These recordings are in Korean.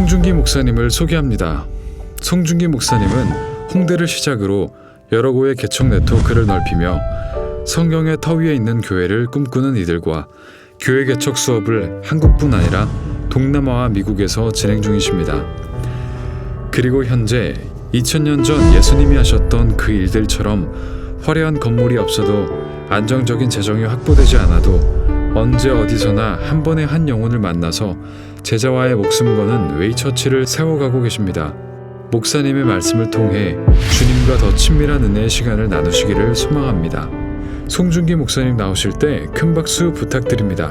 송중기 목사님을 소개합니다. 송중기 목사님은 홍대를 시작으로 여러 곳의 개척 네트워크를 넓히며 성경의 터 위에 있는 교회를 꿈꾸는 이들과 교회 개척 수업을 한국뿐 아니라 동남아와 미국에서 진행 중이십니다. 그리고 현재 2000년 전 예수님이 하셨던 그 일들처럼 화려한 건물이 없어도 안정적인 재정이 확보되지 않아도 언제 어디서나 한 번에 한 영혼을 만나서 제자와의 목숨 거는 웨이처치를 세워가고 계십니다. 목사님의 말씀을 통해 주님과 더 친밀한 은혜의 시간을 나누시기를 소망합니다. 송중기 목사님 나오실 때 큰 박수 부탁드립니다.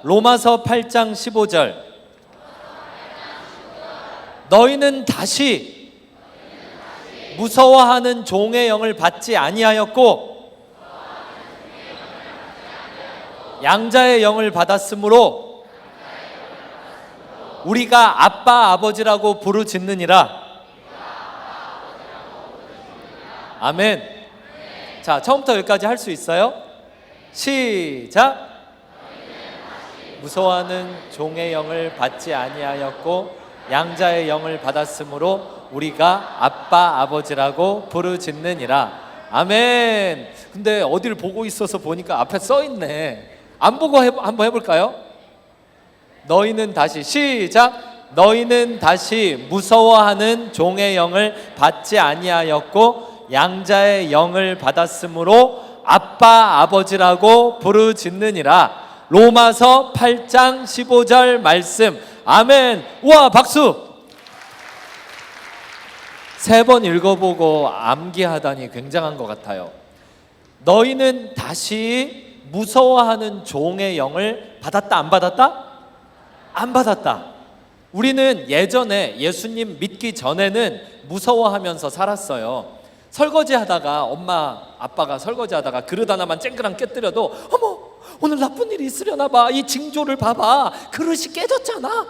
로마서 8장 15절 너희는 다시 무서워하는 종의 영을 받지 아니하였고 양자의 영을 받았으므로 우리가 아빠 아버지라고 부르짖느니라. 아멘. 자, 처음부터 여기까지 할 수 있어요? 시작. 무서워하는 종의 영을 받지 아니하였고 양자의 영을 받았으므로 우리가 아빠 아버지라고 부르짖느니라. 아멘. 근데 어디를 보고 있어서 보니까 앞에 써 있네. 안 보고 한번 해볼까요? 너희는 다시 시작. 너희는 다시 무서워하는 종의 영을 받지 아니하였고 양자의 영을 받았으므로 아빠 아버지라고 부르짖느니라. 로마서 8장 15절 말씀. 아멘. 우와, 박수. 3번 읽어보고 암기하다니 굉장한 것 같아요. 너희는 다시 무서워하는 종의 영을 받았다 안 받았다? 안 받았다. 우리는 예전에 예수님 믿기 전에는 무서워하면서 살았어요. 설거지 하다가 엄마 아빠가 설거지 하다가 그릇 하나만 쨍그랑 깨뜨려도 어머 오늘 나쁜 일이 있으려나 봐. 이 징조를 봐봐. 그릇이 깨졌잖아.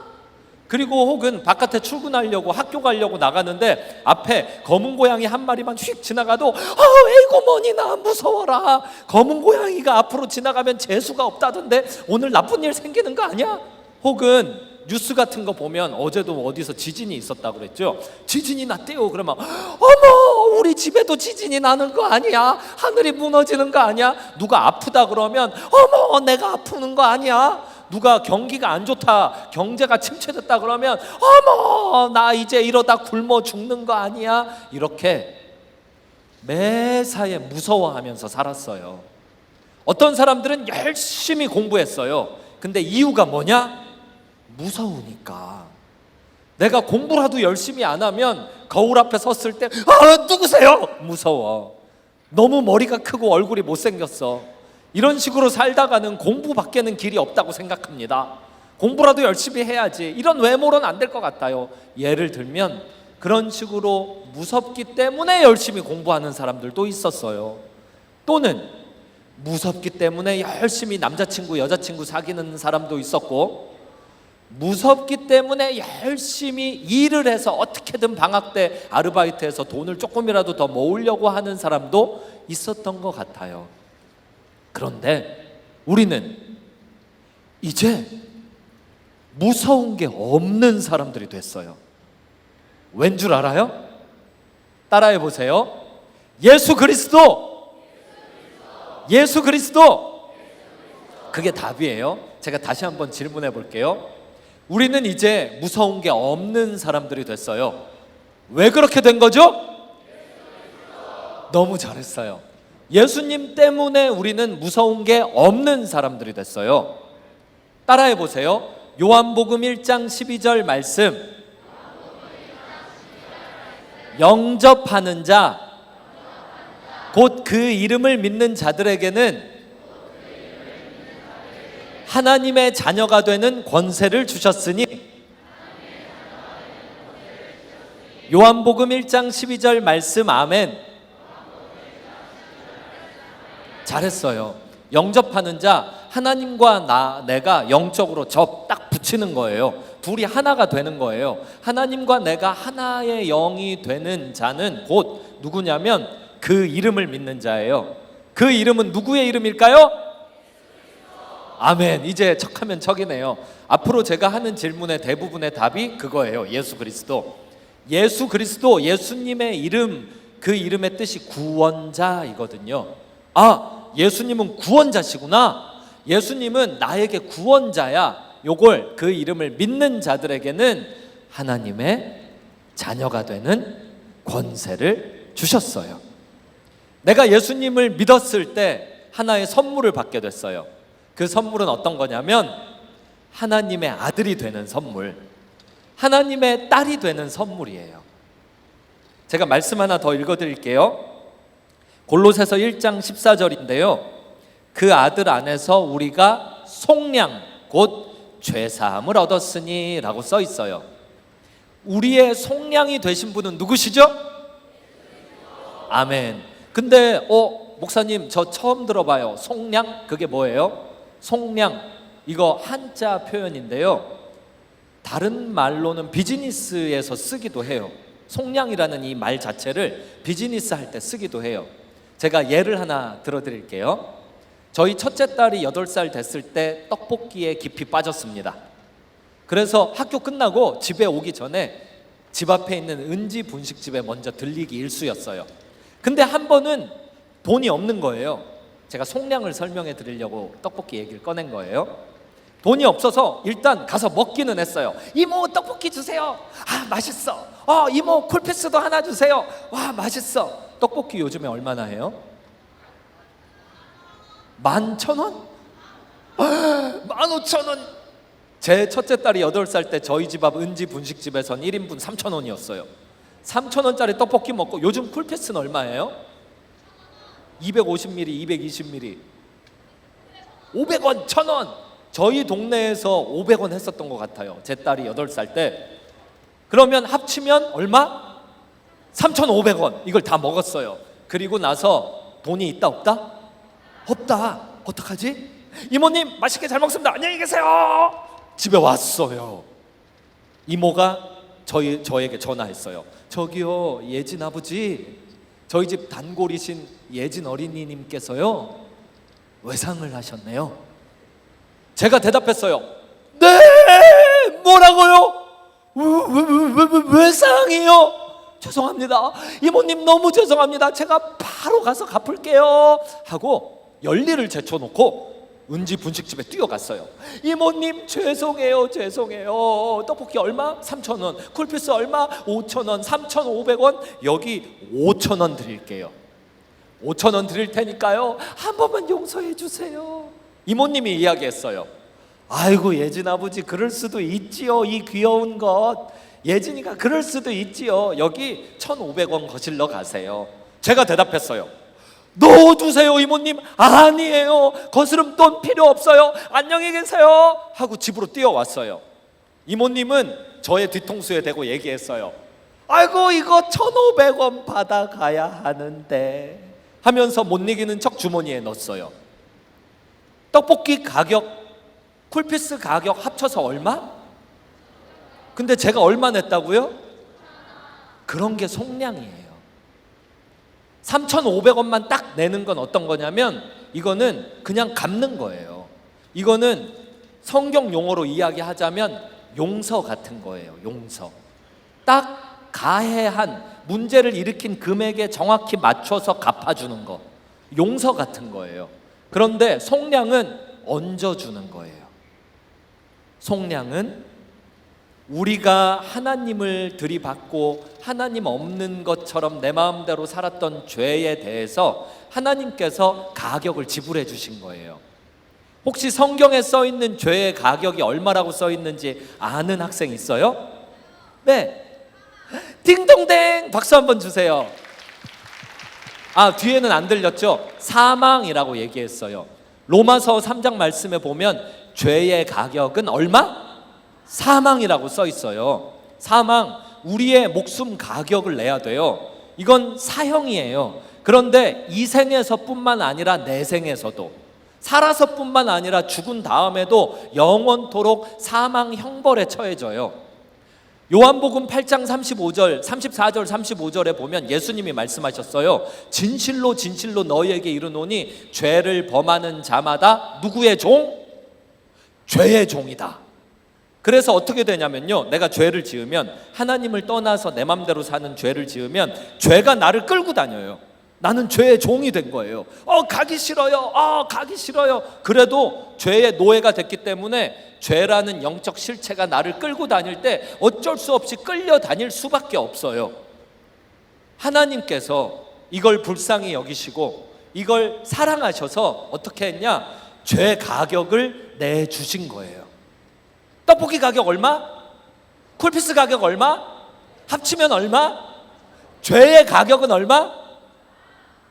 그리고 혹은 바깥에 출근하려고 학교 가려고 나가는데 앞에 검은 고양이 한 마리만 휙 지나가도 에이고 뭐니 나 무서워라. 검은 고양이가 앞으로 지나가면 재수가 없다던데 오늘 나쁜 일 생기는 거 아니야? 혹은 뉴스 같은 거 보면 어제도 어디서 지진이 있었다고 그랬죠. 지진이 났대요. 그러면 어머 우리 집에도 지진이 나는 거 아니야? 하늘이 무너지는 거 아니야? 누가 아프다 그러면 어머 내가 아프는 거 아니야? 누가 경기가 안 좋다, 경제가 침체됐다 그러면 어머 나 이제 이러다 굶어 죽는 거 아니야? 이렇게 매사에 무서워하면서 살았어요. 어떤 사람들은 열심히 공부했어요. 근데 이유가 뭐냐? 무서우니까. 내가 공부라도 열심히 안 하면 거울 앞에 섰을 때 누구세요? 무서워. 너무 머리가 크고 얼굴이 못생겼어. 이런 식으로 살다가는 공부밖에는 길이 없다고 생각합니다. 공부라도 열심히 해야지. 이런 외모로는 안 될 것 같아요. 예를 들면 그런 식으로 무섭기 때문에 열심히 공부하는 사람들도 있었어요. 또는 무섭기 때문에 열심히 남자친구 여자친구 사귀는 사람도 있었고, 무섭기 때문에 열심히 일을 해서 어떻게든 방학 때 아르바이트해서 돈을 조금이라도 더 모으려고 하는 사람도 있었던 것 같아요. 그런데 우리는 이제 무서운 게 없는 사람들이 됐어요. 왠 줄 알아요? 따라해 보세요. 예수 그리스도. 예수 그리스도. 그게 답이에요. 제가 다시 한번 질문해 볼게요. 우리는 이제 무서운 게 없는 사람들이 됐어요. 왜 그렇게 된 거죠? 너무 잘했어요. 예수님 때문에 우리는 무서운 게 없는 사람들이 됐어요. 따라해 보세요. 요한복음 1장 12절 말씀. 영접하는 자, 곧 그 이름을 믿는 자들에게는 하나님의 자녀가 되는 권세를 주셨으니. 요한복음 1장 12절 말씀. 아멘. 잘했어요. 영접하는 자, 하나님과 내가 영적으로 딱 붙이는 거예요. 둘이 하나가 되는 거예요. 하나님과 내가 하나의 영이 되는 자는 곧 누구냐면 그 이름을 믿는 자예요. 그 이름은 누구의 이름일까요? 아멘. 이제 척하면 척이네요. 앞으로 제가 하는 질문의 대부분의 답이 그거예요. 예수 그리스도. 예수 그리스도, 예수님의 이름, 그 이름의 뜻이 구원자이거든요. 아, 예수님은 구원자시구나. 예수님은 나에게 구원자야. 요걸, 그 이름을 믿는 자들에게는 하나님의 자녀가 되는 권세를 주셨어요. 내가 예수님을 믿었을 때 하나의 선물을 받게 됐어요. 그 선물은 어떤 거냐면 하나님의 아들이 되는 선물, 하나님의 딸이 되는 선물이에요. 제가 말씀 하나 더 읽어드릴게요. 골로새서 1장 14절인데요 그 아들 안에서 우리가 속량 곧 죄사함을 얻었으니 라고 써 있어요. 우리의 속량이 되신 분은 누구시죠? 아멘. 근데 목사님 저 처음 들어봐요. 속량? 그게 뭐예요? 속량, 이거 한자 표현인데요 다른 말로는 비즈니스에서 쓰기도 해요. 속량이라는 이 말 자체를 비즈니스 할 때 쓰기도 해요. 제가 예를 하나 들어드릴게요. 저희 첫째 딸이 8살 됐을 때 떡볶이에 깊이 빠졌습니다. 그래서 학교 끝나고 집에 오기 전에 집 앞에 있는 은지 분식집에 먼저 들리기 일쑤였어요. 근데 한 번은 돈이 없는 거예요. 제가 속량을 설명해 드리려고 떡볶이 얘기를 꺼낸 거예요. 돈이 없어서 일단 가서 먹기는 했어요. 이모 떡볶이 주세요. 아 맛있어. 이모 콜피스도 하나 주세요. 와 맛있어. 떡볶이 요즘에 얼마나 해요? 11,000원? 15,000원. 제 첫째 딸이 8살 때 저희 집 앞 은지 분식집에선 1인분 3,000원이었어요 3,000원짜리 떡볶이 먹고 요즘 쿨피스는 얼마예요? 250ml, 220ml 500원, 1,000원. 저희 동네에서 500원 했었던 것 같아요. 제 딸이 8살 때. 그러면 합치면 얼마? 3,500원. 이걸 다 먹었어요. 그리고 나서 돈이 있다 없다? 없다. 어떡하지? 이모님 맛있게 잘 먹습니다. 안녕히 계세요. 집에 왔어요. 이모가 저에게 전화했어요. 저기요 예진 아버지, 저희 집 단골이신 예진 어린이님께서요 외상을 하셨네요. 제가 대답했어요. 네, 뭐라고요? 외상이요? 죄송합니다. 이모님 너무 죄송합니다. 제가 바로 가서 갚을게요 하고 열일을 제쳐놓고 은지 분식집에 뛰어갔어요. 이모님 죄송해요. 떡볶이 얼마? 3,000원. 쿨피스 얼마? 5,000원. 3,500원. 여기 5,000원 드릴게요. 5,000원 드릴 테니까요 한 번만 용서해 주세요. 이모님이 이야기했어요. 아이고 예진 아버지 그럴 수도 있지요. 이 귀여운 것 예진이가 그럴 수도 있지요. 여기 1,500원 거실러 가세요. 제가 대답했어요. 넣어두세요 이모님. 아니에요. 거스름돈 필요 없어요. 안녕히 계세요 하고 집으로 뛰어왔어요. 이모님은 저의 뒤통수에 대고 얘기했어요. 아이고 이거 1,500원 받아가야 하는데 하면서 못 이기는 척 주머니에 넣었어요. 떡볶이 가격, 쿨피스 가격 합쳐서 얼마? 근데 제가 얼마 냈다고요? 그런 게 속량이에요. 3,500원만 딱 내는 건 어떤 거냐면 이거는 그냥 갚는 거예요. 이거는 성경 용어로 이야기하자면 용서 같은 거예요. 용서. 딱 가해한 문제를 일으킨 금액에 정확히 맞춰서 갚아주는 거. 용서 같은 거예요. 그런데 속량은 얹어주는 거예요. 속량은 우리가 하나님을 들이받고 하나님 없는 것처럼 내 마음대로 살았던 죄에 대해서 하나님께서 가격을 지불해 주신 거예요. 혹시 성경에 써 있는 죄의 가격이 얼마라고 써 있는지 아는 학생 있어요? 네. 딩동댕 박수 한번 주세요. 뒤에는 안 들렸죠? 사망이라고 얘기했어요. 로마서 3장 말씀에 보면 죄의 가격은 얼마? 사망이라고 써 있어요. 사망, 우리의 목숨 가격을 내야 돼요. 이건 사형이에요. 그런데 이 생에서뿐만 아니라 내 생에서도 살아서뿐만 아니라 죽은 다음에도 영원토록 사망 형벌에 처해져요. 요한복음 8장 34절 35절에 보면 예수님이 말씀하셨어요. 진실로 진실로 너희에게 이르노니 죄를 범하는 자마다 누구의 종? 죄의 종이다. 그래서 어떻게 되냐면요, 내가 죄를 지으면, 하나님을 떠나서 내 맘대로 사는 죄를 지으면 죄가 나를 끌고 다녀요. 나는 죄의 종이 된 거예요. 가기 싫어요. 가기 싫어요. 그래도 죄의 노예가 됐기 때문에 죄라는 영적 실체가 나를 끌고 다닐 때 어쩔 수 없이 끌려 다닐 수밖에 없어요. 하나님께서 이걸 불쌍히 여기시고 이걸 사랑하셔서 어떻게 했냐? 죄 가격을 내주신 거예요. 떡볶이 가격 얼마? 쿨피스 가격 얼마? 합치면 얼마? 죄의 가격은 얼마?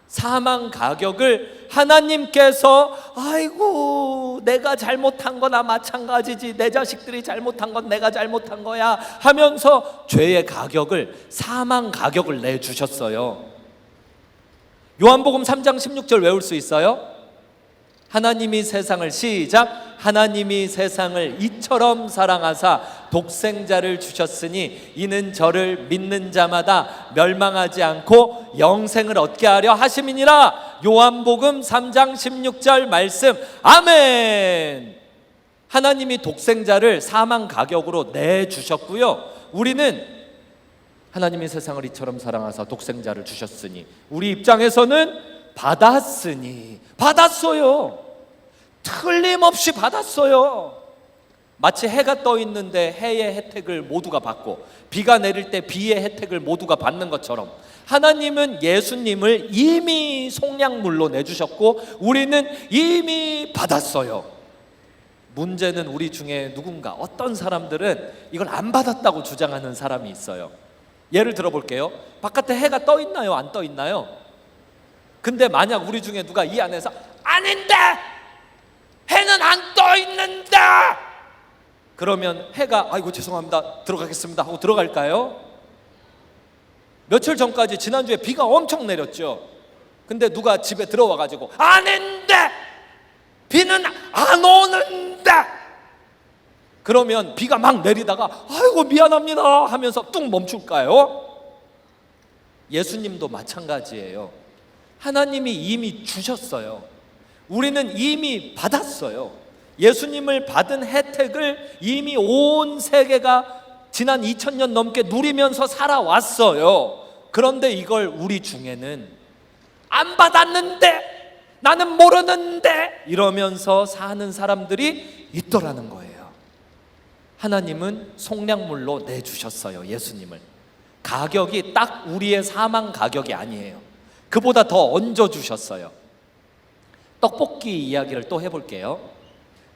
사망 가격을 하나님께서 아이고 내가 잘못한 거나 마찬가지지, 내 자식들이 잘못한 건 내가 잘못한 거야 하면서 죄의 가격을, 사망 가격을 내주셨어요. 요한복음 3장 16절 외울 수 있어요? 하나님이 세상을, 시작, 하나님이 세상을 이처럼 사랑하사 독생자를 주셨으니 이는 저를 믿는 자마다 멸망하지 않고 영생을 얻게 하려 하심이니라. 요한복음 3장 16절 말씀. 아멘. 하나님이 독생자를 사망 가격으로 내주셨고요, 우리는 하나님이 세상을 이처럼 사랑하사 독생자를 주셨으니, 우리 입장에서는 받았어요. 틀림없이 받았어요. 마치 해가 떠 있는데 해의 혜택을 모두가 받고 비가 내릴 때 비의 혜택을 모두가 받는 것처럼 하나님은 예수님을 이미 속량물로 내주셨고 우리는 이미 받았어요. 문제는 우리 중에 누군가, 어떤 사람들은 이걸 안 받았다고 주장하는 사람이 있어요. 예를 들어볼게요. 바깥에 해가 떠 있나요? 안 떠 있나요? 근데 만약 우리 중에 누가 이 안에서 아닌데! 해는 안 떠 있는데! 그러면 해가 아이고 죄송합니다 들어가겠습니다 하고 들어갈까요? 며칠 전까지, 지난주에 비가 엄청 내렸죠. 근데 누가 집에 들어와가지고 아닌데! 비는 안 오는데! 그러면 비가 막 내리다가 아이고 미안합니다 하면서 뚝 멈출까요? 예수님도 마찬가지예요. 하나님이 이미 주셨어요. 우리는 이미 받았어요. 예수님을 받은 혜택을 이미 온 세계가 지난 2000년 넘게 누리면서 살아왔어요. 그런데 이걸 우리 중에는 안 받았는데, 나는 모르는데 이러면서 사는 사람들이 있더라는 거예요. 하나님은 속량물로 내주셨어요. 예수님을. 가격이 딱 우리의 사망 가격이 아니에요. 그보다 더 얹어주셨어요. 떡볶이 이야기를 또 해볼게요.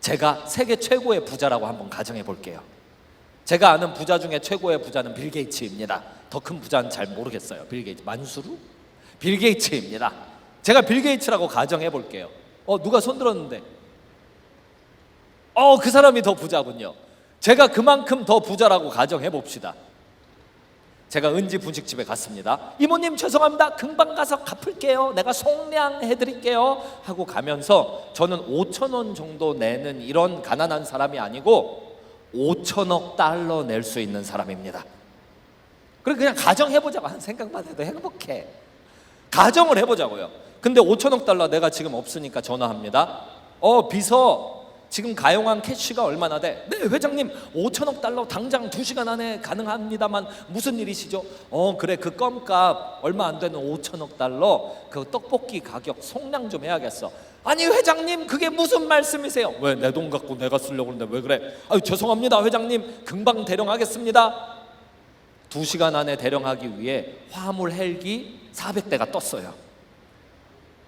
제가 세계 최고의 부자라고 한번 가정해 볼게요. 제가 아는 부자 중에 최고의 부자는 빌 게이츠입니다. 더 큰 부자는 잘 모르겠어요. 빌 게이츠, 만수르? 빌 게이츠입니다. 제가 빌 게이츠라고 가정해 볼게요. 누가 손 들었는데? 그 사람이 더 부자군요. 제가 그만큼 더 부자라고 가정해 봅시다. 제가 은지 분식집에 갔습니다. 이모님 죄송합니다, 금방 가서 갚을게요, 내가 속량해 드릴게요 하고 가면서 저는 5,000원 정도 내는 이런 가난한 사람이 아니고 5천억 달러 낼 수 있는 사람입니다. 그냥 가정해보자고 하는 생각만 해도 행복해. 가정을 해보자고요. 근데 5천억 달러 내가 지금 없으니까 전화합니다. 비서 지금 가용한 캐시가 얼마나 돼? 네 회장님 5천억 달러 당장 2시간 안에 가능합니다만 무슨 일이시죠? 그래 그 껌값 얼마 안 되는 5천억 달러 그 떡볶이 가격 속량 좀 해야겠어. 아니 회장님 그게 무슨 말씀이세요? 왜 내 돈 갖고 내가 쓰려고 하는데 왜 그래? 죄송합니다 회장님 금방 대령하겠습니다. 2시간 안에 대령하기 위해 화물 헬기 400대가 떴어요.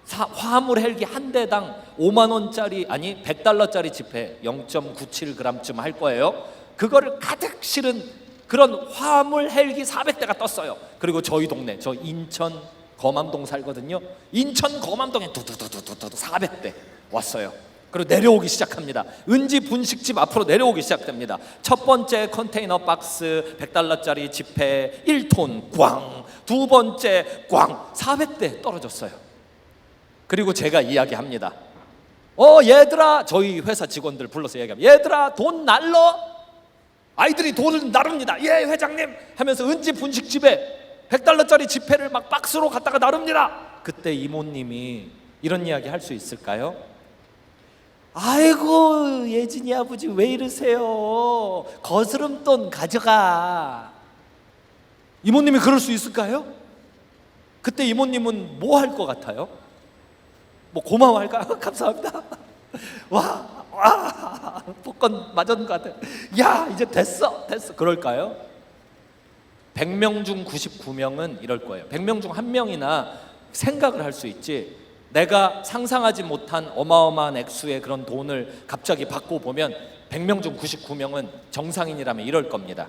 화물 헬기 한 대당 5만 원짜리, 아니 100달러짜리 지폐 0.97g쯤 할 거예요. 그거를 가득 실은 그런 화물 헬기 400대가 떴어요. 그리고 저희 동네, 저 인천 거맘동 살거든요. 인천 거맘동에 두두두두두 400대 왔어요. 그리고 내려오기 시작합니다. 은지 분식집 앞으로 내려오기 시작됩니다. 첫 번째 컨테이너 박스 100달러짜리 지폐 1톤 꽝, 두 번째 꽝, 400대 떨어졌어요. 그리고 제가 이야기합니다. 얘들아, 저희 회사 직원들 불러서 얘기하면, 얘들아 돈 날러? 아이들이 돈을 나릅니다. 예 회장님 하면서 은지 분식집에 $100짜리 지폐를 막 박스로 갖다가 나릅니다. 그때 이모님이 이런 이야기 할 수 있을까요? 아이고 예진이 아버지 왜 이러세요? 거스름돈 가져가. 이모님이 그럴 수 있을까요? 그때 이모님은 뭐 할 것 같아요? 뭐 고마워할까요? 감사합니다. 와 복권 맞은 것 같아요. 야 이제 됐어 그럴까요? 100명 중 99명은 이럴 거예요. 100명 중 1명이나 생각을 할 수 있지, 내가 상상하지 못한 어마어마한 액수의 그런 돈을 갑자기 받고 보면 100명 중 99명은 정상인이라면 이럴 겁니다.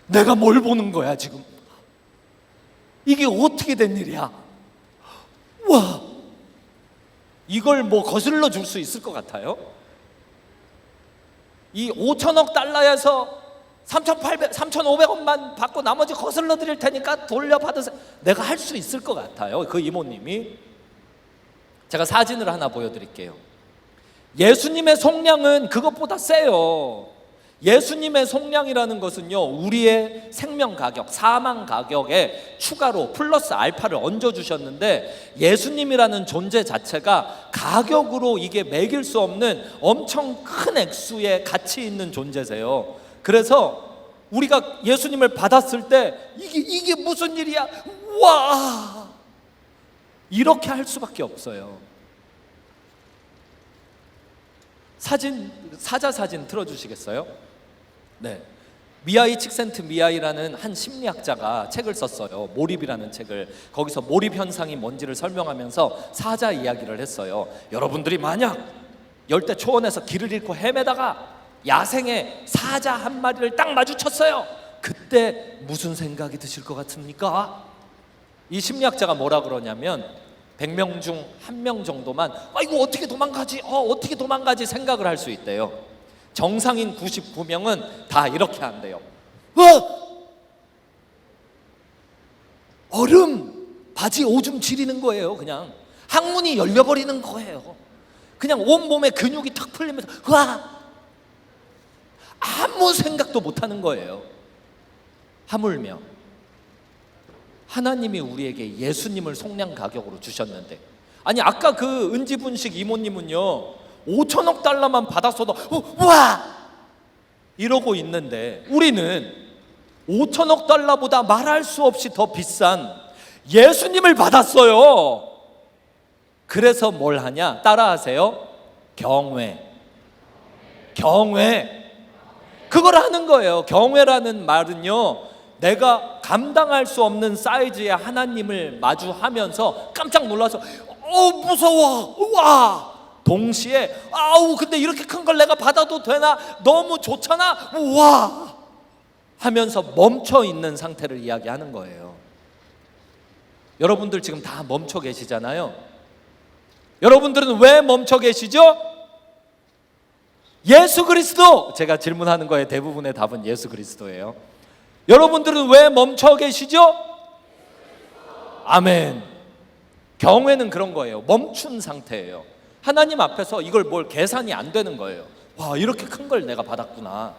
내가 뭘 보는 거야 지금? 이게 어떻게 된 일이야? 와, 이걸 뭐 거슬러 줄 수 있을 것 같아요? 이 5천억 달러에서 3,500원만 받고 나머지 거슬러 드릴 테니까 돌려받으세요. 내가 할 수 있을 것 같아요, 그 이모님이. 제가 사진을 하나 보여드릴게요. 예수님의 속량은 그것보다 세요. 예수님의 속량이라는 것은요, 우리의 생명 가격, 사망 가격에 추가로 플러스 알파를 얹어주셨는데, 예수님이라는 존재 자체가 가격으로 이게 매길 수 없는 엄청 큰 액수의 가치 있는 존재세요. 그래서 우리가 예수님을 받았을 때 이게 무슨 일이야? 와, 이렇게 할 수밖에 없어요. 사자 사진 틀어주시겠어요? 네, 미하이 칙센트미하이라는 한 심리학자가 책을 썼어요. 몰입이라는 책을. 거기서 몰입 현상이 뭔지를 설명하면서 사자 이야기를 했어요. 여러분들이 만약 열대 초원에서 길을 잃고 헤매다가 야생의 사자 한 마리를 딱 마주쳤어요. 그때 무슨 생각이 드실 것 같습니까? 이 심리학자가 뭐라 그러냐면, 100명 중 1명 정도만 이거 어떻게 도망가지 생각을 할 수 있대요. 정상인 99명은 다 이렇게 한대요. 얼음 바지 오줌 지리는 거예요. 그냥 항문이 열려버리는 거예요. 그냥 온몸에 근육이 탁 풀리면서 아무 생각도 못하는 거예요. 하물며 하나님이 우리에게 예수님을 속량 가격으로 주셨는데, 아니 아까 그 은지분식 이모님은요 5천억 달러만 받았어도 이러고 있는데, 우리는 5천억 달러보다 말할 수 없이 더 비싼 예수님을 받았어요. 그래서 뭘 하냐? 따라하세요. 경외. 그걸 하는 거예요. 경외라는 말은요, 내가 감당할 수 없는 사이즈의 하나님을 마주하면서 깜짝 놀라서 무서워. 동시에 근데 이렇게 큰 걸 내가 받아도 되나? 너무 좋잖아. 하면서 멈춰 있는 상태를 이야기하는 거예요. 여러분들 지금 다 멈춰 계시잖아요. 여러분들은 왜 멈춰 계시죠? 예수 그리스도. 제가 질문하는 거에 대부분의 답은 예수 그리스도예요. 여러분들은 왜 멈춰 계시죠? 아멘. 경외는 그런 거예요. 멈춘 상태예요. 하나님 앞에서 이걸 뭘 계산이 안 되는 거예요. 이렇게 큰 걸 내가 받았구나.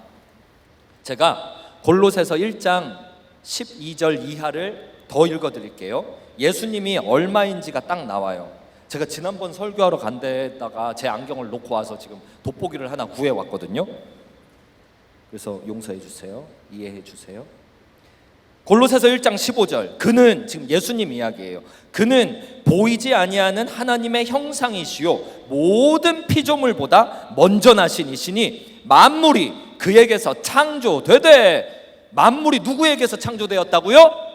제가 골로새서 1장 12절 이하를 더 읽어드릴게요. 예수님이 얼마인지가 딱 나와요. 제가 지난번 설교하러 간 데다가 제 안경을 놓고 와서 지금 돋보기를 하나 구해왔거든요. 그래서 용서해 주세요. 이해해 주세요. 골로새서 1장 15절. 그는, 지금 예수님 이야기예요. 그는 보이지 아니하는 하나님의 형상이시요 모든 피조물보다 먼저 나신 이시니 만물이 그에게서 창조되되. 만물이 누구에게서 창조되었다고요?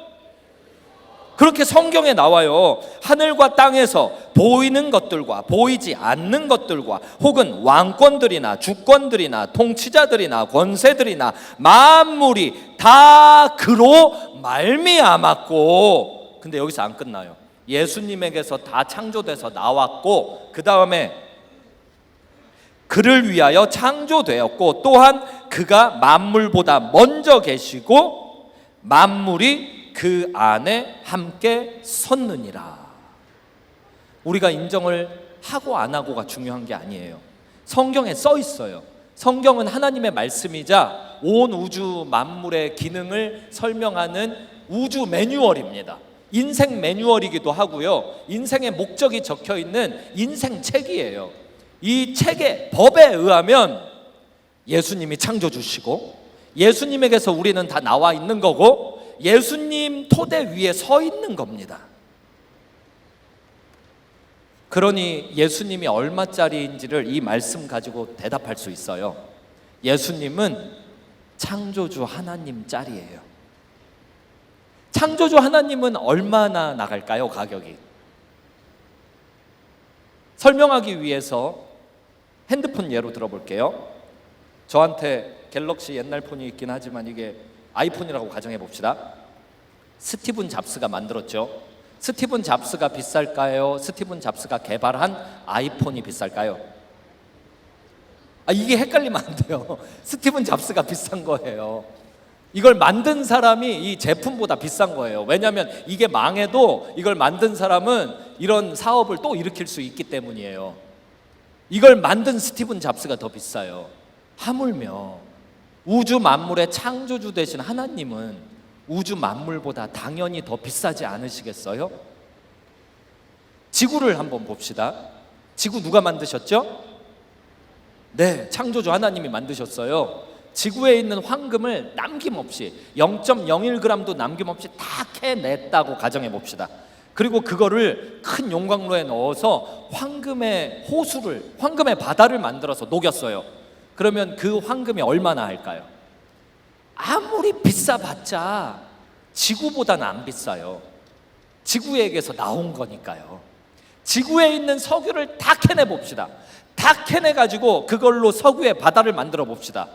그렇게 성경에 나와요. 하늘과 땅에서 보이는 것들과 보이지 않는 것들과 혹은 왕권들이나 주권들이나 통치자들이나 권세들이나 만물이 다 그로 말미암았고. 근데 여기서 안 끝나요. 예수님에게서 다 창조돼서 나왔고, 그 다음에 그를 위하여 창조되었고, 또한 그가 만물보다 먼저 계시고 만물이 그 안에 함께 섰느니라. 우리가 인정을 하고 안 하고가 중요한 게 아니에요. 성경에 써 있어요. 성경은 하나님의 말씀이자 온 우주 만물의 기능을 설명하는 우주 매뉴얼입니다. 인생 매뉴얼이기도 하고요, 인생의 목적이 적혀 있는 인생 책이에요. 이 책의 법에 의하면 예수님이 창조주시고 예수님에게서 우리는 다 나와 있는 거고 예수님 토대 위에 서 있는 겁니다. 그러니 예수님이 얼마짜리인지를 이 말씀 가지고 대답할 수 있어요. 예수님은 창조주 하나님 짤이에요. 창조주 하나님은 얼마나 나갈까요, 가격이? 설명하기 위해서 핸드폰 예로 들어볼게요. 저한테 갤럭시 옛날 폰이 있긴 하지만 이게 아이폰이라고 가정해 봅시다. 스티븐 잡스가 만들었죠. 스티븐 잡스가 비쌀까요? 스티븐 잡스가 개발한 아이폰이 비쌀까요? 이게 헷갈리면 안 돼요. 스티븐 잡스가 비싼 거예요. 이걸 만든 사람이 이 제품보다 비싼 거예요. 왜냐하면 이게 망해도 이걸 만든 사람은 이런 사업을 또 일으킬 수 있기 때문이에요. 이걸 만든 스티븐 잡스가 더 비싸요. 하물며 우주 만물의 창조주 되신 하나님은 우주 만물보다 당연히 더 비싸지 않으시겠어요? 지구를 한번 봅시다. 지구 누가 만드셨죠? 네, 창조주 하나님이 만드셨어요. 지구에 있는 황금을 남김없이 0.01g도 남김없이 다 캐냈다고 가정해 봅시다. 그리고 그거를 큰 용광로에 넣어서 황금의 호수를, 황금의 바다를 만들어서 녹였어요. 그러면 그 황금이 얼마나 할까요? 아무리 비싸봤자 지구보다는 안 비싸요. 지구에게서 나온 거니까요. 지구에 있는 석유를 다 캐내 봅시다. 다 캐내 가지고 그걸로 석유의 바다를 만들어 봅시다.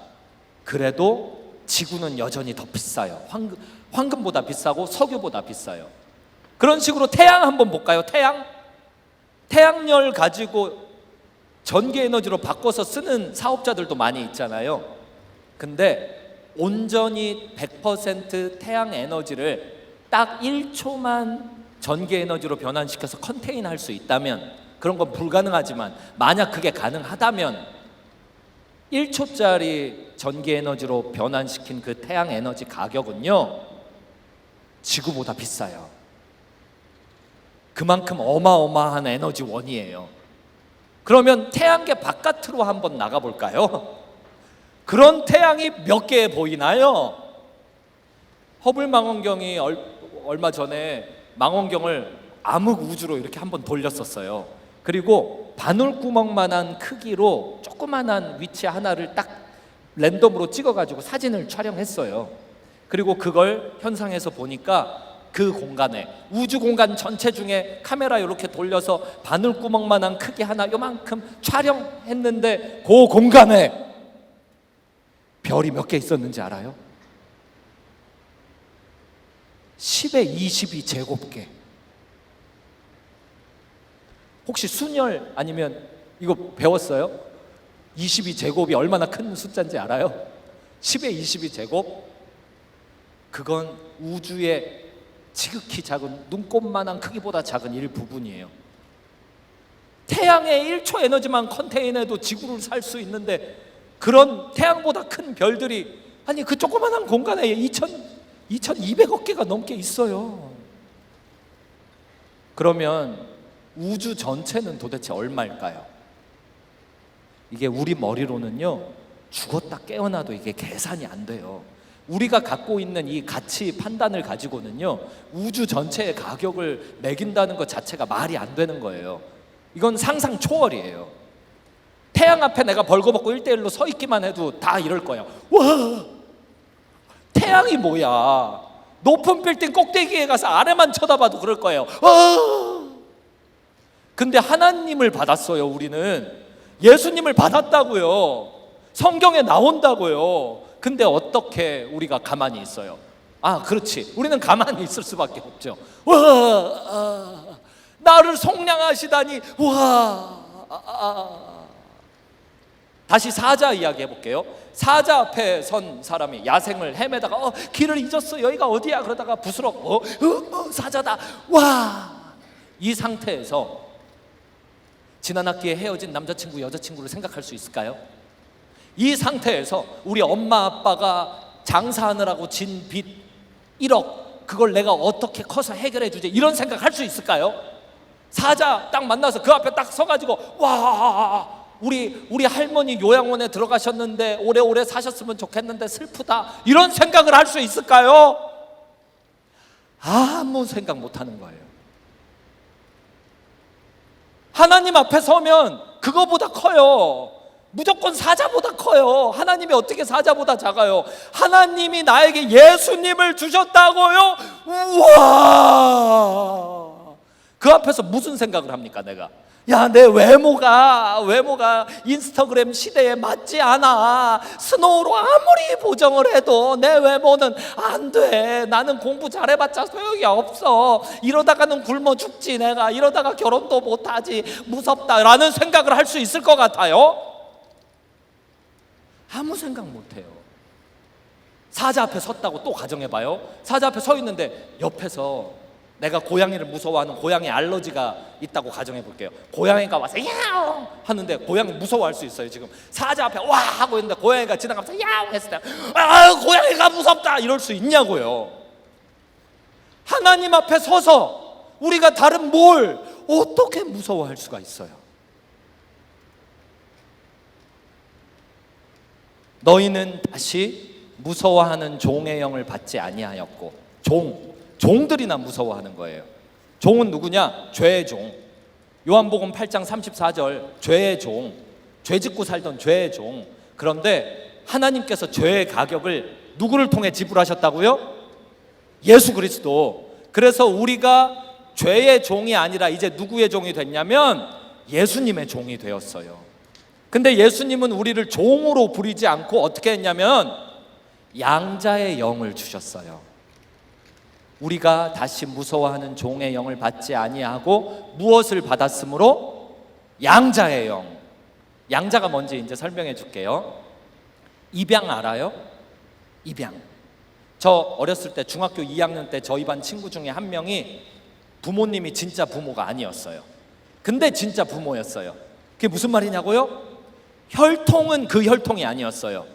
그래도 지구는 여전히 더 비싸요. 황금보다 비싸고 석유보다 비싸요. 그런 식으로 태양 한번 볼까요? 태양열 가지고 전기 에너지로 바꿔서 쓰는 사업자들도 많이 있잖아요. 근데 온전히 100% 태양 에너지를 딱 1초만 전기 에너지로 변환시켜서 컨테인 할 수 있다면, 그런 건 불가능하지만 만약 그게 가능하다면 1초짜리 전기 에너지로 변환시킨 그 태양 에너지 가격은요, 지구보다 비싸요. 그만큼 어마어마한 에너지원이에요. 그러면 태양계 바깥으로 한번 나가볼까요? 그런 태양이 몇 개 보이나요? 허블 망원경이 얼마 전에 망원경을 암흑 우주로 이렇게 한번 돌렸었어요. 그리고 바늘구멍만한 크기로 조그만한 위치 하나를 딱 랜덤으로 찍어가지고 사진을 촬영했어요. 그리고 그걸 현상에서 보니까 그 공간에, 우주 공간 전체 중에 카메라 이렇게 돌려서 바늘구멍만한 크기 하나 요만큼 촬영했는데 그 공간에 별이 몇 개 있었는지 알아요? 10에 22 제곱개. 혹시 순열 아니면 이거 배웠어요? 22 제곱이 얼마나 큰 숫자인지 알아요? 10에 22 제곱? 그건 우주의 지극히 작은, 눈곱만한 크기보다 작은 일부분이에요. 태양의 1초 에너지만 컨테인해도 지구를 살 수 있는데, 그런 태양보다 큰 별들이, 아니 그 조그만한 공간에 2200억 개가 넘게 있어요. 그러면 우주 전체는 도대체 얼마일까요? 이게 우리 머리로는요, 죽었다 깨어나도 이게 계산이 안 돼요. 우리가 갖고 있는 이 가치 판단을 가지고는요, 우주 전체의 가격을 매긴다는 것 자체가 말이 안 되는 거예요. 이건 상상 초월이에요. 태양 앞에 내가 벌거벗고 1대1로 서 있기만 해도 다 이럴 거야. 와, 태양이 뭐야? 높은 빌딩 꼭대기에 가서 아래만 쳐다봐도 그럴 거예요. 와! 근데 하나님을 받았어요. 우리는 예수님을 받았다고요. 성경에 나온다고요. 근데 어떻게 우리가 가만히 있어요? 그렇지, 우리는 가만히 있을 수밖에 없죠. 와, 나를 속량하시다니. 와, 다시 사자 이야기 해볼게요. 사자 앞에 선 사람이 야생을 헤매다가 길을 잊었어. 여기가 어디야? 그러다가 부스럭 사자다. 와! 이 상태에서 지난 학기에 헤어진 남자친구 여자친구를 생각할 수 있을까요? 이 상태에서 우리 엄마 아빠가 장사하느라고 진 빚 1억, 그걸 내가 어떻게 커서 해결해 주지, 이런 생각 할 수 있을까요? 사자 딱 만나서 그 앞에 딱 서가지고 와, 우리 할머니 요양원에 들어가셨는데 오래오래 사셨으면 좋겠는데 슬프다, 이런 생각을 할 수 있을까요? 아무 생각 못 하는 거예요. 하나님 앞에 서면 그거보다 커요. 무조건 사자보다 커요. 하나님이 어떻게 사자보다 작아요? 하나님이 나에게 예수님을 주셨다고요? 우와! 그 앞에서 무슨 생각을 합니까 내가? 야, 내 외모가 인스타그램 시대에 맞지 않아. 스노우로 아무리 보정을 해도 내 외모는 안 돼. 나는 공부 잘해봤자 소용이 없어. 이러다가는 굶어 죽지. 내가 이러다가 결혼도 못하지. 무섭다라는 생각을 할 수 있을 것 같아요? 아무 생각 못해요. 사자 앞에 섰다고 또 가정해봐요. 사자 앞에 서 있는데 옆에서 내가 고양이를 무서워하는 고양이 알러지가 있다고 가정해볼게요. 고양이가 와서 야옹 하는데 고양이 무서워할 수 있어요. 지금 사자 앞에 와 하고 있는데 고양이가 지나가면서 야옹 했을 때 고양이가 무섭다 이럴 수 있냐고요. 하나님 앞에 서서 우리가 다른 뭘 어떻게 무서워할 수가 있어요? 너희는 다시 무서워하는 종의 영을 받지 아니하였고, 종들이나 무서워하는 거예요. 종은 누구냐? 죄의 종. 요한복음 8장 34절, 죄의 종, 죄 짓고 살던 죄의 종. 그런데 하나님께서 죄의 가격을 누구를 통해 지불하셨다고요? 예수 그리스도. 그래서 우리가 죄의 종이 아니라 이제 누구의 종이 됐냐면 예수님의 종이 되었어요. 근데 예수님은 우리를 종으로 부리지 않고 어떻게 했냐면 양자의 영을 주셨어요. 우리가 다시 무서워하는 종의 영을 받지 아니하고 무엇을 받았으므로? 양자의 영. 양자가 뭔지 이제 설명해 줄게요. 입양 알아요? 입양. 저 어렸을 때 중학교 2학년 때 저희 반 친구 중에 한 명이 부모님이 진짜 부모가 아니었어요. 근데 진짜 부모였어요. 그게 무슨 말이냐고요? 혈통은 그 혈통이 아니었어요.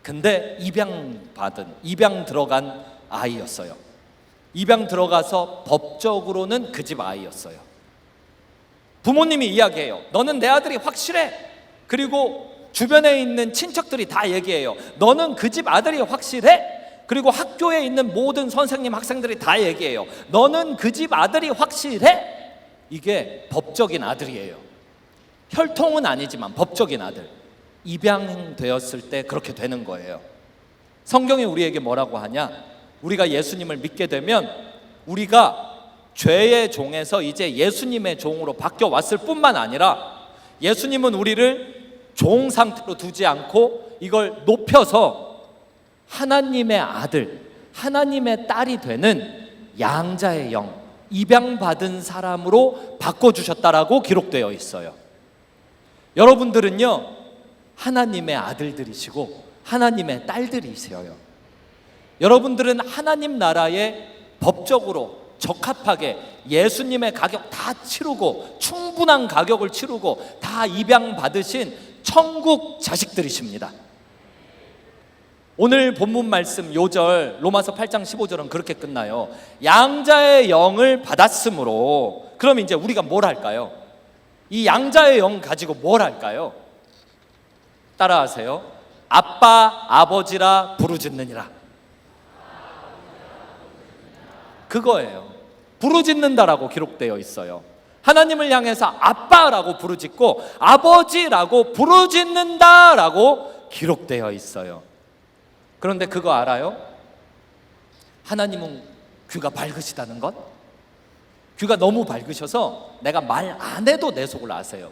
근데 입양 들어간 아이였어요. 입양 들어가서 법적으로는 그 집 아이였어요. 부모님이 이야기해요. 너는 내 아들이 확실해. 그리고 주변에 있는 친척들이 다 얘기해요. 너는 그 집 아들이 확실해. 그리고 학교에 있는 모든 선생님, 학생들이 다 얘기해요. 너는 그 집 아들이 확실해. 이게 법적인 아들이에요. 혈통은 아니지만 법적인 아들. 입양되었을 때 그렇게 되는 거예요. 성경이 우리에게 뭐라고 하냐? 우리가 예수님을 믿게 되면 우리가 죄의 종에서 이제 예수님의 종으로 바뀌어 왔을 뿐만 아니라 예수님은 우리를 종 상태로 두지 않고 이걸 높여서 하나님의 아들, 하나님의 딸이 되는 양자의 영, 입양받은 사람으로 바꿔주셨다라고 기록되어 있어요. 여러분들은요, 하나님의 아들들이시고 하나님의 딸들이세요. 여러분들은 하나님 나라에 법적으로 적합하게 예수님의 가격 다 치르고 충분한 가격을 치르고 다 입양받으신 천국 자식들이십니다. 오늘 본문 말씀 요절 로마서 8장 15절은 그렇게 끝나요. 양자의 영을 받았으므로. 그럼 이제 우리가 뭘 할까요? 이 양자의 영 가지고 뭘 할까요? 따라하세요. 아빠 아버지라 부르짖느니라. 그거예요. 부르짖는다라고 기록되어 있어요. 하나님을 향해서 아빠라고 부르짖고 아버지라고 부르짖는다라고 기록되어 있어요. 그런데 그거 알아요? 하나님은 귀가 밝으시다는 것? 귀가 너무 밝으셔서 내가 말 안 해도 내 속을 아세요.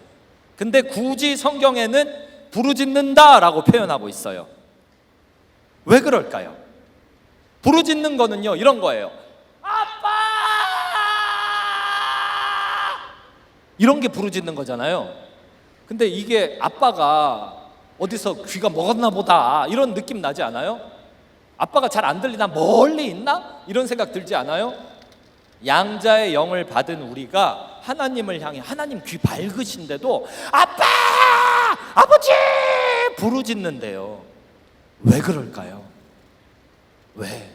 근데 굳이 성경에는 부르짖는다라고 표현하고 있어요. 왜 그럴까요? 부르짖는 거는요 이런 거예요. 아빠! 이런 게 부르짖는 거잖아요. 근데 이게 아빠가 어디서 귀가 먹었나 보다 이런 느낌 나지 않아요? 아빠가 잘 안 들리나? 멀리 있나? 이런 생각 들지 않아요? 양자의 영을 받은 우리가 하나님을 향해, 하나님 귀 밝으신데도 아빠! 아버지! 부르짖는데요. 왜 그럴까요? 왜?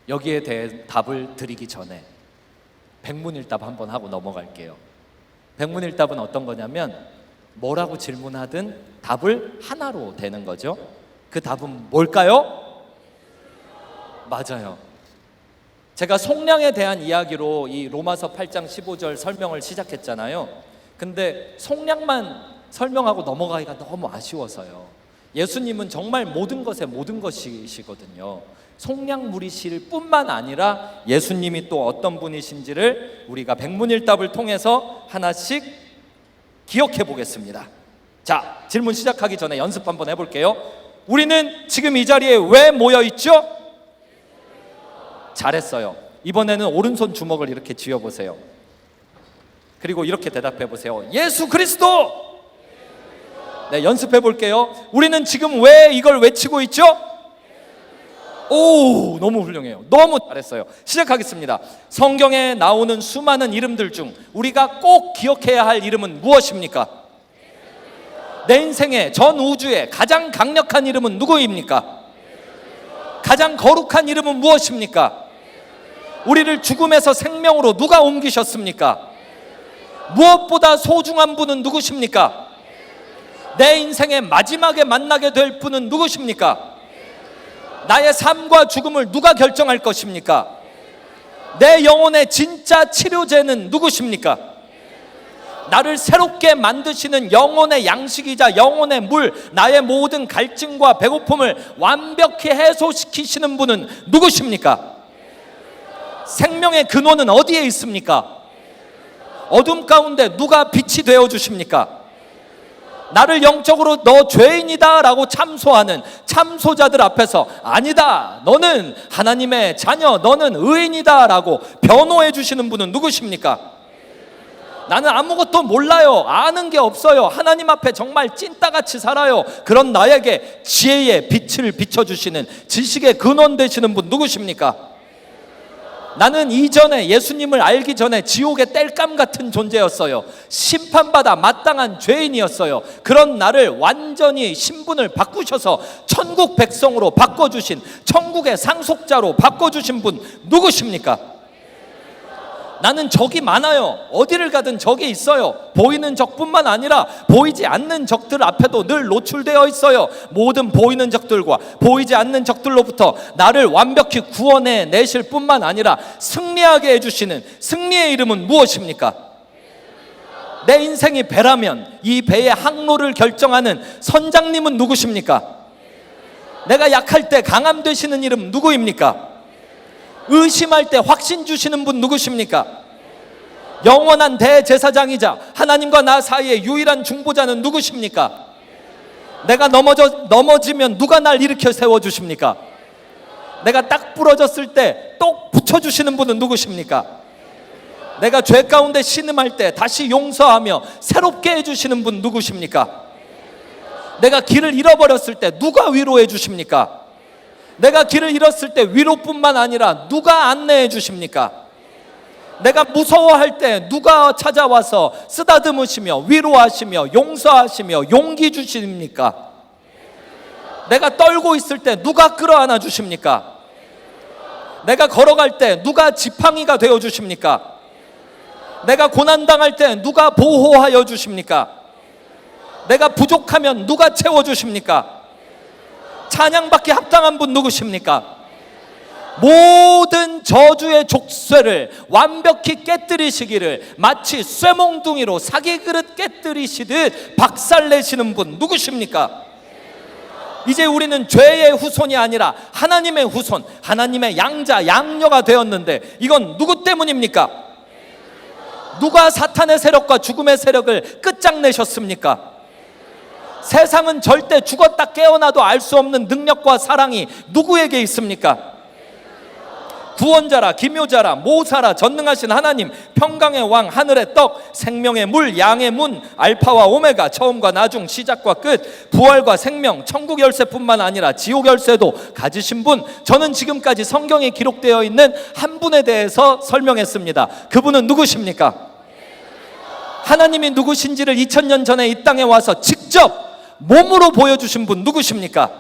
여기에 대해 답을 드리기 전에 백문일답 한번 하고 넘어갈게요. 백문일답은 어떤 거냐면 뭐라고 질문하든 답을 하나로 되는 거죠. 그 답은 뭘까요? 맞아요. 제가 속량에 대한 이야기로 이 로마서 8장 15절 설명을 시작했잖아요. 근데 속량만 설명하고 넘어가기가 너무 아쉬워서요. 예수님은 정말 모든 것의 모든 것이시거든요. 속량물이실 뿐만 아니라 예수님이 또 어떤 분이신지를 우리가 백문일답을 통해서 하나씩 기억해 보겠습니다. 자, 질문 시작하기 전에 연습 한번 해볼게요. 우리는 지금 이 자리에 왜 모여 있죠? 잘했어요. 이번에는 오른손 주먹을 이렇게 쥐어보세요. 그리고 이렇게 대답해 보세요. 예수 그리스도! 네, 연습해 볼게요. 우리는 지금 왜 이걸 외치고 있죠? 오, 너무 훌륭해요. 너무 잘했어요. 시작하겠습니다. 성경에 나오는 수많은 이름들 중 우리가 꼭 기억해야 할 이름은 무엇입니까? 내 인생의 전 우주의 가장 강력한 이름은 누구입니까? 가장 거룩한 이름은 무엇입니까? 우리를 죽음에서 생명으로 누가 옮기셨습니까? 무엇보다 소중한 분은 누구십니까? 내 인생의 마지막에 만나게 될 분은 누구십니까? 나의 삶과 죽음을 누가 결정할 것입니까? 내 영혼의 진짜 치료제는 누구십니까? 나를 새롭게 만드시는 영혼의 양식이자 영혼의 물, 나의 모든 갈증과 배고픔을 완벽히 해소시키시는 분은 누구십니까? 생명의 근원은 어디에 있습니까? 어둠 가운데 누가 빛이 되어 주십니까? 나를 영적으로 너 죄인이다 라고 참소하는 참소자들 앞에서 아니다, 너는 하나님의 자녀, 너는 의인이다 라고 변호해 주시는 분은 누구십니까? 나는 아무것도 몰라요, 아는 게 없어요, 하나님 앞에 정말 찐따같이 살아요. 그런 나에게 지혜의 빛을 비춰주시는 지식의 근원 되시는 분 누구십니까? 나는 이전에 예수님을 알기 전에 지옥의 땔감 같은 존재였어요. 심판받아 마땅한 죄인이었어요. 그런 나를 완전히 신분을 바꾸셔서 천국 백성으로 바꿔주신, 천국의 상속자로 바꿔주신 분 누구십니까? 나는 적이 많아요. 어디를 가든 적이 있어요. 보이는 적뿐만 아니라 보이지 않는 적들 앞에도 늘 노출되어 있어요. 모든 보이는 적들과 보이지 않는 적들로부터 나를 완벽히 구원해 내실 뿐만 아니라 승리하게 해주시는 승리의 이름은 무엇입니까? 내 인생이 배라면 이 배의 항로를 결정하는 선장님은 누구십니까? 내가 약할 때 강함 되시는 이름 누구입니까? 의심할 때 확신 주시는 분 누구십니까? 영원한 대제사장이자 하나님과 나 사이의 유일한 중보자는 누구십니까? 내가 넘어지면 누가 날 일으켜 세워주십니까? 내가 딱 부러졌을 때 똑 붙여주시는 분은 누구십니까? 내가 죄 가운데 신음할 때 다시 용서하며 새롭게 해주시는 분 누구십니까? 내가 길을 잃어버렸을 때 누가 위로해 주십니까? 내가 길을 잃었을 때 위로뿐만 아니라 누가 안내해 주십니까? 내가 무서워할 때 누가 찾아와서 쓰다듬으시며 위로하시며 용서하시며 용기 주십니까? 내가 떨고 있을 때 누가 끌어안아 주십니까? 내가 걸어갈 때 누가 지팡이가 되어 주십니까? 내가 고난당할 때 누가 보호하여 주십니까? 내가 부족하면 누가 채워 주십니까? 찬양받기 합당한 분 누구십니까? 모든 저주의 족쇄를 완벽히 깨뜨리시기를 마치 쇠몽둥이로 사기 그릇 깨뜨리시듯 박살내시는 분 누구십니까? 이제 우리는 죄의 후손이 아니라 하나님의 후손, 하나님의 양자, 양녀가 되었는데 이건 누구 때문입니까? 누가 사탄의 세력과 죽음의 세력을 끝장내셨습니까? 세상은 절대 죽었다 깨어나도 알 수 없는 능력과 사랑이 누구에게 있습니까? 구원자라, 기묘자라, 모사라, 전능하신 하나님, 평강의 왕, 하늘의 떡, 생명의 물, 양의 문, 알파와 오메가, 처음과 나중, 시작과 끝, 부활과 생명, 천국 열쇠뿐만 아니라 지옥 열쇠도 가지신 분. 저는 지금까지 성경에 기록되어 있는 한 분에 대해서 설명했습니다. 그분은 누구십니까? 하나님이 누구신지를 2000년 전에 이 땅에 와서 직접 몸으로 보여주신 분 누구십니까?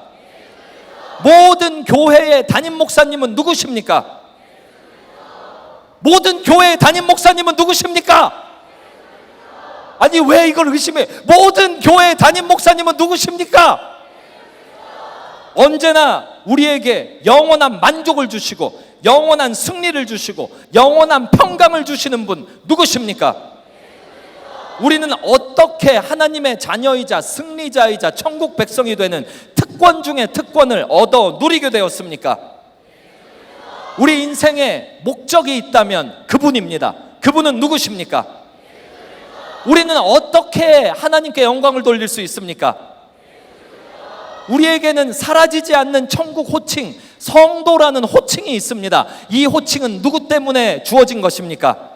모든 교회의 담임 목사님은 누구십니까? 모든 교회의 담임 목사님은 누구십니까? 아니 왜 이걸 의심해? 모든 교회의 담임 목사님은 누구십니까? 언제나 우리에게 영원한 만족을 주시고 영원한 승리를 주시고 영원한 평강을 주시는 분 누구십니까? 우리는 어떻게 하나님의 자녀이자 승리자이자 천국 백성이 되는 특권 중에 특권을 얻어 누리게 되었습니까? 우리 인생에 목적이 있다면 그분입니다. 그분은 누구십니까? 우리는 어떻게 하나님께 영광을 돌릴 수 있습니까? 우리에게는 사라지지 않는 천국 호칭, 성도라는 호칭이 있습니다. 이 호칭은 누구 때문에 주어진 것입니까?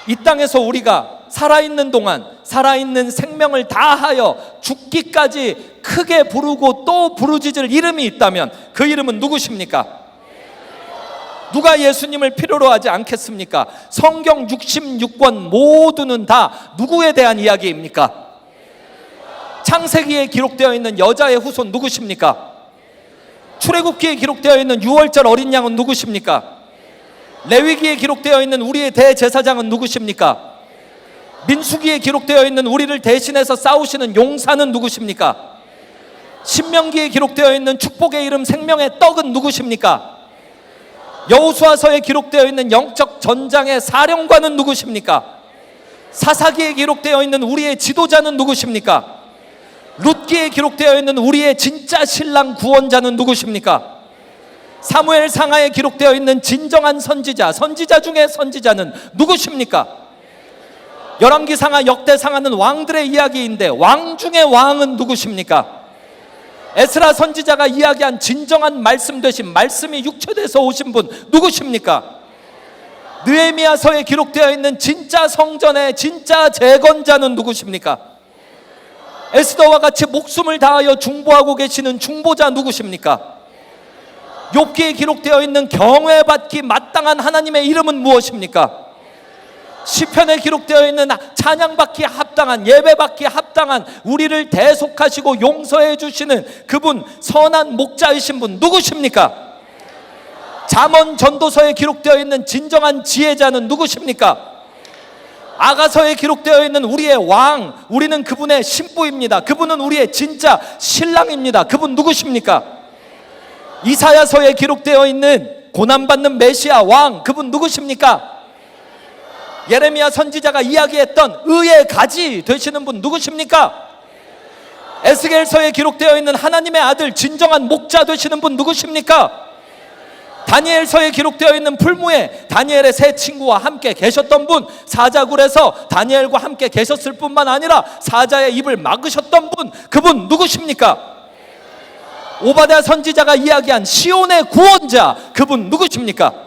이 땅에서 우리가 살아있는 동안 살아있는 생명을 다하여 죽기까지 크게 부르고 또 부르짖을 이름이 있다면 그 이름은 누구십니까? 누가 예수님을 필요로 하지 않겠습니까? 성경 66권 모두는 다 누구에 대한 이야기입니까? 창세기에 기록되어 있는 여자의 후손 누구십니까? 출애굽기에 기록되어 있는 6월절 어린 양은 누구십니까? 레위기에 기록되어 있는 우리의 대제사장은 누구십니까? 민수기에 기록되어 있는 우리를 대신해서 싸우시는 용사는 누구십니까? 신명기에 기록되어 있는 축복의 이름 생명의 떡은 누구십니까? 여호수아서에 기록되어 있는 영적 전장의 사령관은 누구십니까? 사사기에 기록되어 있는 우리의 지도자는 누구십니까? 룻기에 기록되어 있는 우리의 진짜 신랑 구원자는 누구십니까? 사무엘 상하에 기록되어 있는 진정한 선지자, 선지자 중에 선지자는 누구십니까? 열왕기 상하, 역대 상하는 왕들의 이야기인데 왕 중에 왕은 누구십니까? 에스라 선지자가 이야기한 진정한 말씀 되신 말씀이 육체돼서 오신 분 누구십니까? 느헤미야서에 기록되어 있는 진짜 성전의 진짜 재건자는 누구십니까? 에스더와 같이 목숨을 다하여 중보하고 계시는 중보자 누구십니까? 욥기에 기록되어 있는 경외받기 마땅한 하나님의 이름은 무엇입니까? 시편에 기록되어 있는 찬양받기 합당한, 예배받기 합당한, 우리를 대속하시고 용서해 주시는 그분, 선한 목자이신 분 누구십니까? 잠언 전도서에 기록되어 있는 진정한 지혜자는 누구십니까? 아가서에 기록되어 있는 우리의 왕, 우리는 그분의 신부입니다. 그분은 우리의 진짜 신랑입니다. 그분 누구십니까? 이사야서에 기록되어 있는 고난받는 메시아 왕, 그분 누구십니까? 예레미야 선지자가 이야기했던 의의 가지 되시는 분 누구십니까? 에스겔서에 기록되어 있는 하나님의 아들 진정한 목자 되시는 분 누구십니까? 다니엘서에 기록되어 있는 풀무에 다니엘의 세 친구와 함께 계셨던 분, 사자굴에서 다니엘과 함께 계셨을 뿐만 아니라 사자의 입을 막으셨던 분, 그분 누구십니까? 오바댜 선지자가 이야기한 시온의 구원자, 그분 누구십니까?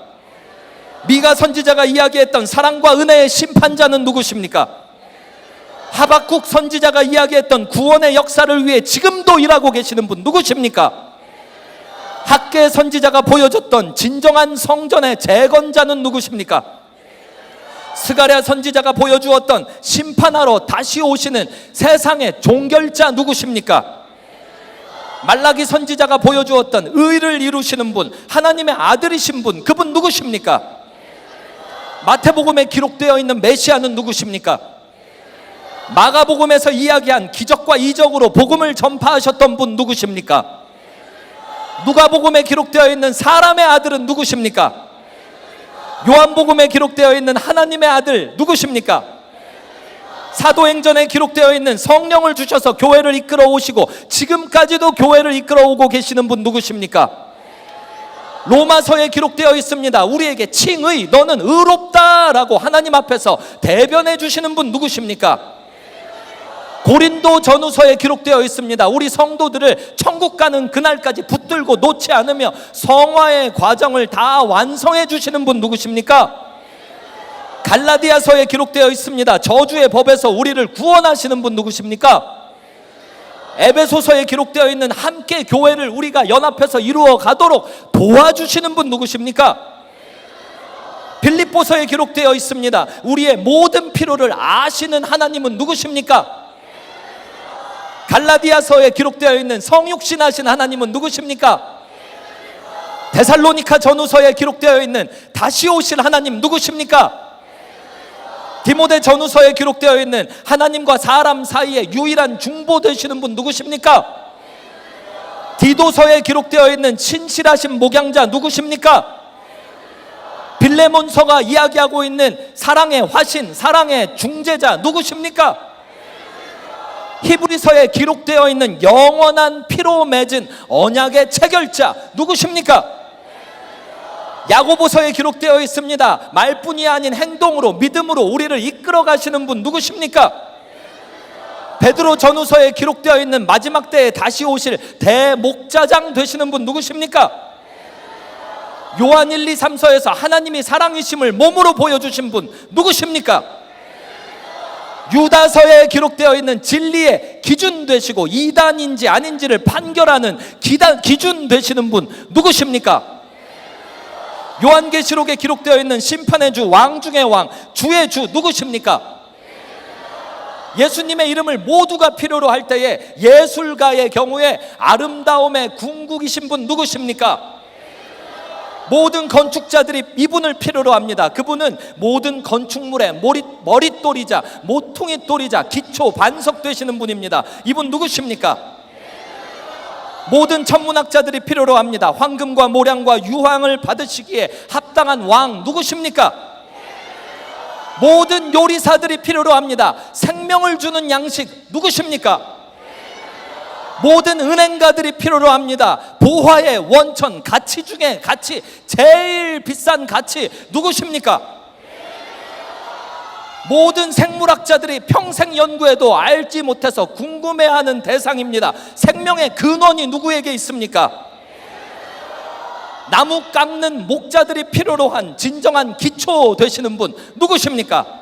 미가 선지자가 이야기했던 사랑과 은혜의 심판자는 누구십니까? 하박국 선지자가 이야기했던 구원의 역사를 위해 지금도 일하고 계시는 분 누구십니까? 학개 선지자가 보여줬던 진정한 성전의 재건자는 누구십니까? 스가랴 선지자가 보여주었던 심판하러 다시 오시는 세상의 종결자 누구십니까? 말라기 선지자가 보여주었던 의를 이루시는 분, 하나님의 아들이신 분, 그분 누구십니까? 마태복음에 기록되어 있는 메시아는 누구십니까? 마가복음에서 이야기한 기적과 이적으로 복음을 전파하셨던 분 누구십니까? 누가복음에 기록되어 있는 사람의 아들은 누구십니까? 요한복음에 기록되어 있는 하나님의 아들 누구십니까? 사도행전에 기록되어 있는 성령을 주셔서 교회를 이끌어 오시고 지금까지도 교회를 이끌어 오고 계시는 분 누구십니까? 로마서에 기록되어 있습니다. 우리에게 칭의, 너는 의롭다라고 하나님 앞에서 대변해 주시는 분 누구십니까? 고린도 전후서에 기록되어 있습니다. 우리 성도들을 천국 가는 그날까지 붙들고 놓지 않으며 성화의 과정을 다 완성해 주시는 분 누구십니까? 갈라디아서에 기록되어 있습니다. 저주의 법에서 우리를 구원하시는 분 누구십니까? 에베소서에 기록되어 있는 함께 교회를 우리가 연합해서 이루어 가도록 도와주시는 분 누구십니까? 빌립보서에 기록되어 있습니다. 우리의 모든 필요를 아시는 하나님은 누구십니까? 갈라디아서에 기록되어 있는 성육신하신 하나님은 누구십니까? 데살로니가 전후서에 기록되어 있는 다시 오실 하나님 누구십니까? 디모데 전후서에 기록되어 있는 하나님과 사람 사이에 유일한 중보 되시는 분 누구십니까? 디도서에 기록되어 있는 신실하신 목양자 누구십니까? 빌레몬서가 이야기하고 있는 사랑의 화신, 사랑의 중재자 누구십니까? 히브리서에 기록되어 있는 영원한 피로 맺은 언약의 체결자 누구십니까? 야고보서에 기록되어 있습니다. 말뿐이 아닌 행동으로 믿음으로 우리를 이끌어 가시는 분 누구십니까? 베드로 전후서에 기록되어 있는 마지막 때에 다시 오실 대목자장 되시는 분 누구십니까? 요한 1, 2, 3서에서 하나님이 사랑이심을 몸으로 보여주신 분 누구십니까? 유다서에 기록되어 있는 진리의 기준 되시고 이단인지 아닌지를 판결하는 기준 되시는 분 누구십니까? 요한계시록에 기록되어 있는 심판의 주, 왕 중의 왕, 주의 주 누구십니까? 예수님의 이름을 모두가 필요로 할 때에 예술가의 경우에 아름다움의 궁극이신 분 누구십니까? 모든 건축자들이 이분을 필요로 합니다. 그분은 모든 건축물의 머릿돌이자 모퉁이돌이자 기초 반석 되시는 분입니다. 이분 누구십니까? 모든 천문학자들이 필요로 합니다. 황금과 모량과 유황을 받으시기에 합당한 왕 누구십니까? 모든 요리사들이 필요로 합니다. 생명을 주는 양식 누구십니까? 모든 은행가들이 필요로 합니다. 보화의 원천, 가치 중에 가치, 제일 비싼 가치 누구십니까? 모든 생물학자들이 평생 연구해도 알지 못해서 궁금해하는 대상입니다. 생명의 근원이 누구에게 있습니까? 나무 깎는 목자들이 필요로 한 진정한 기초 되시는 분 누구십니까?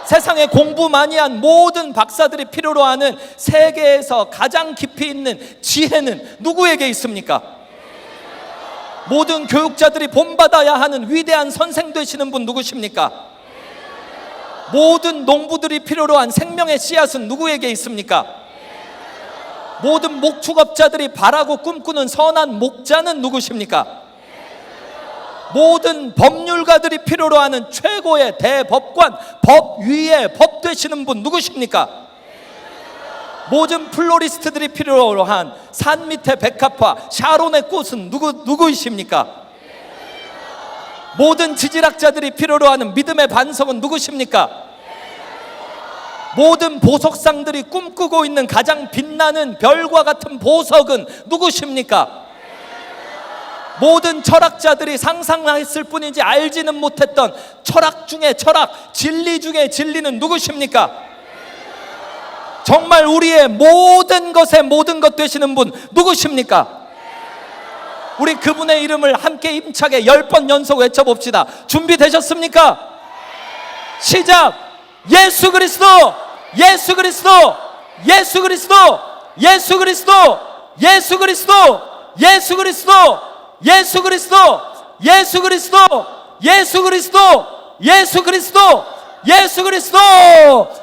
세상에 공부 많이 한 모든 박사들이 필요로 하는 세계에서 가장 깊이 있는 지혜는 누구에게 있습니까? 모든 교육자들이 본받아야 하는 위대한 선생 되시는 분 누구십니까? 모든 농부들이 필요로 한 생명의 씨앗은 누구에게 있습니까? 모든 목축업자들이 바라고 꿈꾸는 선한 목자는 누구십니까? 모든 법률가들이 필요로 하는 최고의 대법관, 법 위의 법 되시는 분 누구십니까? 모든 플로리스트들이 필요로 한 산 밑의 백합화, 샤론의 꽃은 누구이십니까? 모든 지질학자들이 필요로 하는 믿음의 반석은 누구십니까? 모든 보석상들이 꿈꾸고 있는 가장 빛나는 별과 같은 보석은 누구십니까? 모든 철학자들이 상상했을 뿐이지 알지는 못했던 철학 중에 철학, 진리 중에 진리는 누구십니까? 정말 우리의 모든 것의 모든 것 되시는 분 누구십니까? 우리 그분의 이름을 함께 힘차게 10번 연속 외쳐봅시다. 준비되셨습니까? 시작! 예수 그리스도! 예수 그리스도! 예수 그리스도! 예수 그리스도! 예수 그리스도! 예수 그리스도! 예수 그리스도! 예수 그리스도! 예수 그리스도! 예수 그리스도! 예수 그리스도!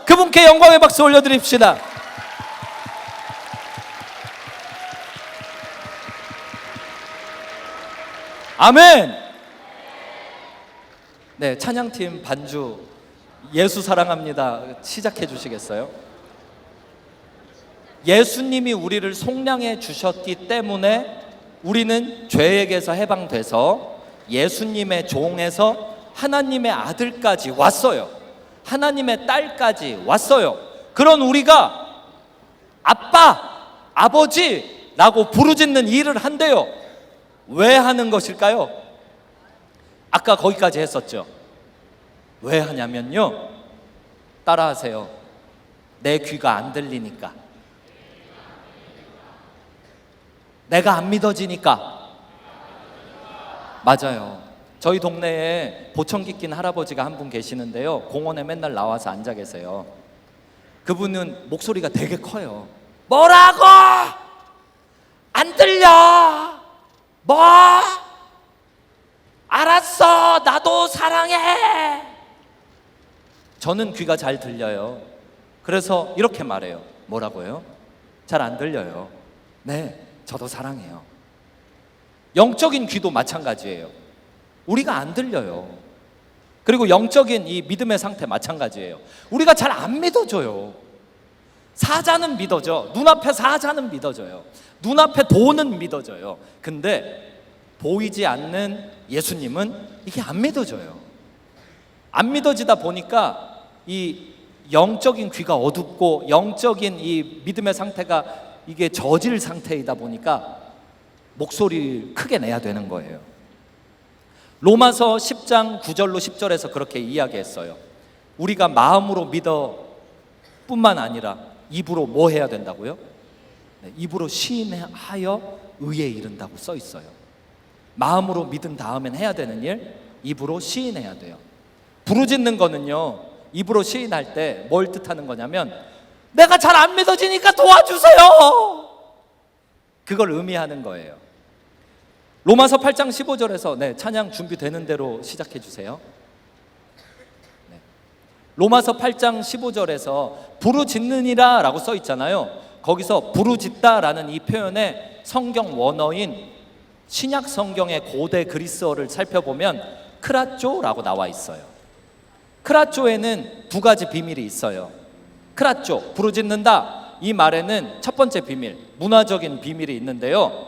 그분께 영광의 박수 올려드립시다. 아멘. 네, 찬양팀 반주 예수 사랑합니다 시작해 주시겠어요? 예수님이 우리를 속량해 주셨기 때문에 우리는 죄에게서 해방돼서 예수님의 종에서 하나님의 아들까지 왔어요. 하나님의 딸까지 왔어요. 그런 우리가 아빠, 아버지라고 부르짖는 일을 한대요. 왜 하는 것일까요? 아까 거기까지 했었죠. 왜 하냐면요, 따라하세요. 내 귀가 안 들리니까. 내가 안 믿어지니까. 맞아요. 저희 동네에 보청기 낀 할아버지가 한 분 계시는데요. 공원에 맨날 나와서 앉아 계세요. 그분은 목소리가 되게 커요. 뭐라고? 안 들려. 뭐? 알았어. 나도 사랑해. 저는 귀가 잘 들려요. 그래서 이렇게 말해요. 뭐라고요? 잘 안 들려요. 네, 저도 사랑해요. 영적인 귀도 마찬가지예요. 우리가 안 들려요. 그리고 영적인 이 믿음의 상태 마찬가지예요. 우리가 잘 안 믿어져요. 사자는 믿어져. 눈앞에 사자는 믿어져요. 눈앞에 돈은 믿어져요. 근데 보이지 않는 예수님은 이게 안 믿어져요. 안 믿어지다 보니까 이 영적인 귀가 어둡고 영적인 이 믿음의 상태가 이게 저질 상태이다 보니까 목소리를 크게 내야 되는 거예요. 로마서 10장 9절로 10절에서 그렇게 이야기했어요. 우리가 마음으로 믿어 뿐만 아니라 입으로 뭐 해야 된다고요? 네, 입으로 시인하여 의에 이른다고 써 있어요. 마음으로 믿은 다음엔 해야 되는 일, 입으로 시인해야 돼요. 부르짖는 거는요, 입으로 시인할 때 뭘 뜻하는 거냐면 내가 잘 안 믿어지니까 도와주세요. 그걸 의미하는 거예요. 로마서 8장 15절에서 네, 찬양 준비되는 대로 시작해 주세요. 네. 로마서 8장 15절에서 부르짖느니라 라고 써 있잖아요. 거기서 부르짖다라는 이 표현의 성경 원어인 신약 성경의 고대 그리스어를 살펴보면 크라쪼라고 나와 있어요. 크라쪼에는 두 가지 비밀이 있어요. 크라쪼, 부르짖는다. 이 말에는 첫 번째 비밀, 문화적인 비밀이 있는데요.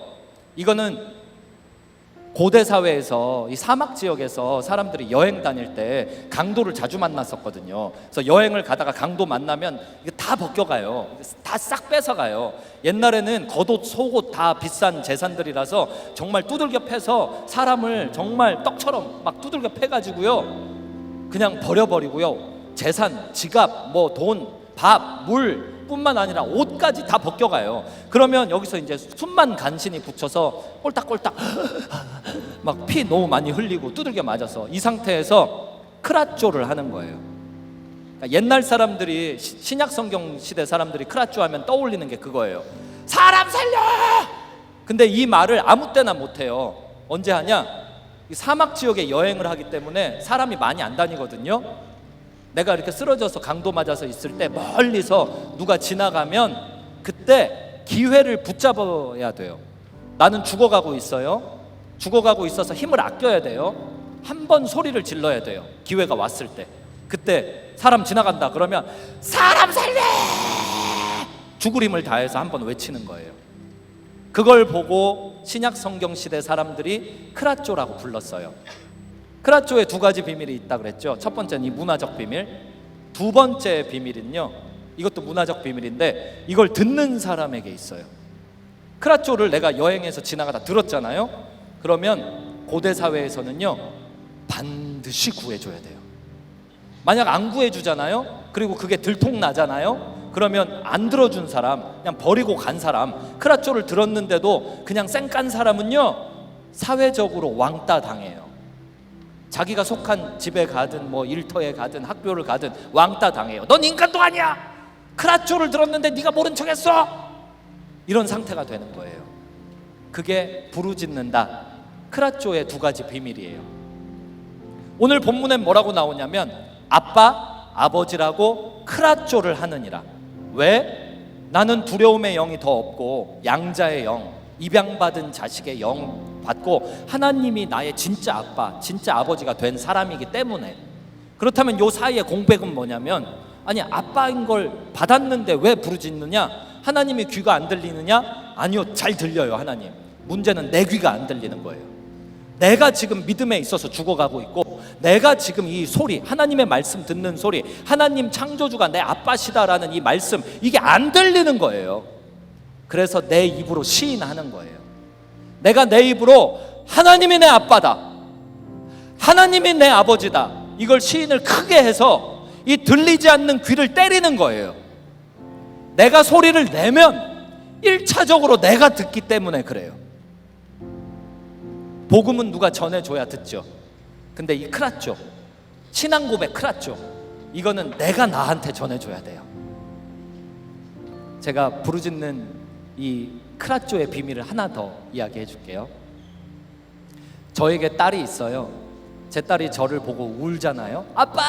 이거는 고대 사회에서 이 사막 지역에서 사람들이 여행 다닐 때 강도를 자주 만났었거든요. 그래서 여행을 가다가 강도 만나면 이게 다 벗겨가요. 다 싹 뺏어가요. 옛날에는 겉옷, 속옷 다 비싼 재산들이라서 정말 두들겨 패서 사람을 정말 떡처럼 막 두들겨 패가지고요. 그냥 버려버리고요. 재산, 지갑, 뭐 돈, 밥, 물 뿐만 아니라 옷까지 다 벗겨가요. 그러면 여기서 이제 숨만 간신히 붙여서 꼴딱꼴딱 막 피 너무 많이 흘리고 두들겨 맞아서 이 상태에서 크라쪼를 하는 거예요. 그러니까 옛날 사람들이 신약 성경 시대 사람들이 크라쪼 하면 떠올리는 게 그거예요. 사람 살려! 근데 이 말을 아무 때나 못 해요. 언제 하냐? 이 사막 지역에 여행을 하기 때문에 사람이 많이 안 다니거든요. 내가 이렇게 쓰러져서 강도 맞아서 있을 때 멀리서 누가 지나가면 그때 기회를 붙잡아야 돼요. 나는 죽어가고 있어요. 죽어가고 있어서 힘을 아껴야 돼요. 한 번 소리를 질러야 돼요. 기회가 왔을 때. 그때 사람 지나간다 그러면 사람 살려! 죽을 힘을 다해서 한 번 외치는 거예요. 그걸 보고 신약 성경 시대 사람들이 크라쪼라고 불렀어요. 크라쪼에 두 가지 비밀이 있다 그랬죠. 첫 번째는 이 문화적 비밀, 두 번째 비밀은요, 이것도 문화적 비밀인데 이걸 듣는 사람에게 있어요. 크라쪼를 내가 여행에서 지나가다 들었잖아요. 그러면 고대 사회에서는요 반드시 구해줘야 돼요. 만약 안 구해주잖아요. 그리고 그게 들통나잖아요. 그러면 안 들어준 사람, 그냥 버리고 간 사람, 크라쪼를 들었는데도 그냥 쌩깐 사람은요 사회적으로 왕따 당해요. 자기가 속한 집에 가든 뭐 일터에 가든 학교를 가든 왕따 당해요. 넌 인간도 아니야. 크라쪼를 들었는데 네가 모른 척했어. 이런 상태가 되는 거예요. 그게 부르짖는다. 크라쪼의 두 가지 비밀이에요. 오늘 본문엔 뭐라고 나오냐면 아빠, 아버지라고 크라쪼를 하느니라. 왜? 나는 두려움의 영이 더 없고 양자의 영, 입양받은 자식의 영 받고 하나님이 나의 진짜 아빠, 진짜 아버지가 된 사람이기 때문에. 그렇다면 요 사이의 공백은 뭐냐면, 아니 아빠인 걸 받았는데 왜 부르짖느냐? 하나님이 귀가 안 들리느냐? 아니요, 잘 들려요. 하나님. 문제는 내 귀가 안 들리는 거예요. 내가 지금 믿음에 있어서 죽어가고 있고, 내가 지금 이 소리, 하나님의 말씀 듣는 소리, 하나님 창조주가 내 아빠시다라는 이 말씀, 이게 안 들리는 거예요. 그래서 내 입으로 시인하는 거예요. 내가 내 입으로 하나님이 내 아빠다, 하나님이 내 아버지다, 이걸 시인을 크게 해서 이 들리지 않는 귀를 때리는 거예요. 내가 소리를 내면 1차적으로 내가 듣기 때문에 그래요. 복음은 누가 전해줘야 듣죠. 근데 이 크라쪼, 신앙 고백 크라쪼, 이거는 내가 나한테 전해줘야 돼요. 제가 부르짖는 이 크라쪼의 비밀을 하나 더 이야기해 줄게요. 저에게 딸이 있어요. 제 딸이 저를 보고 울잖아요. 아빠!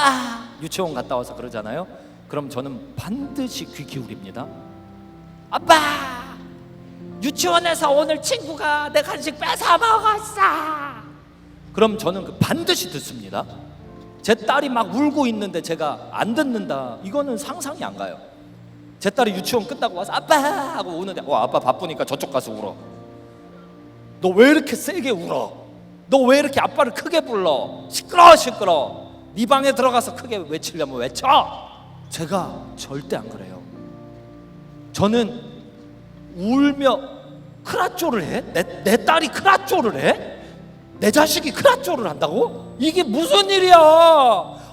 유치원 갔다 와서 그러잖아요. 그럼 저는 반드시 귀 기울입니다. 아빠! 유치원에서 오늘 친구가 내 간식 뺏어 먹었어. 그럼 저는 반드시 듣습니다. 제 딸이 막 울고 있는데 제가 안 듣는다, 이거는 상상이 안 가요. 제 딸이 유치원 끝나고 와서 아빠! 하고 우는데 아빠 바쁘니까 저쪽 가서 울어. 너 왜 이렇게 세게 울어? 너 왜 이렇게 아빠를 크게 불러? 시끄러워 시끄러워. 네 방에 들어가서 크게 외치려면 외쳐. 제가 절대 안 그래요. 저는 울며 크라쪼를 해? 내 딸이 크라쪼를 해? 내 자식이 크라쪼를 한다고? 이게 무슨 일이야?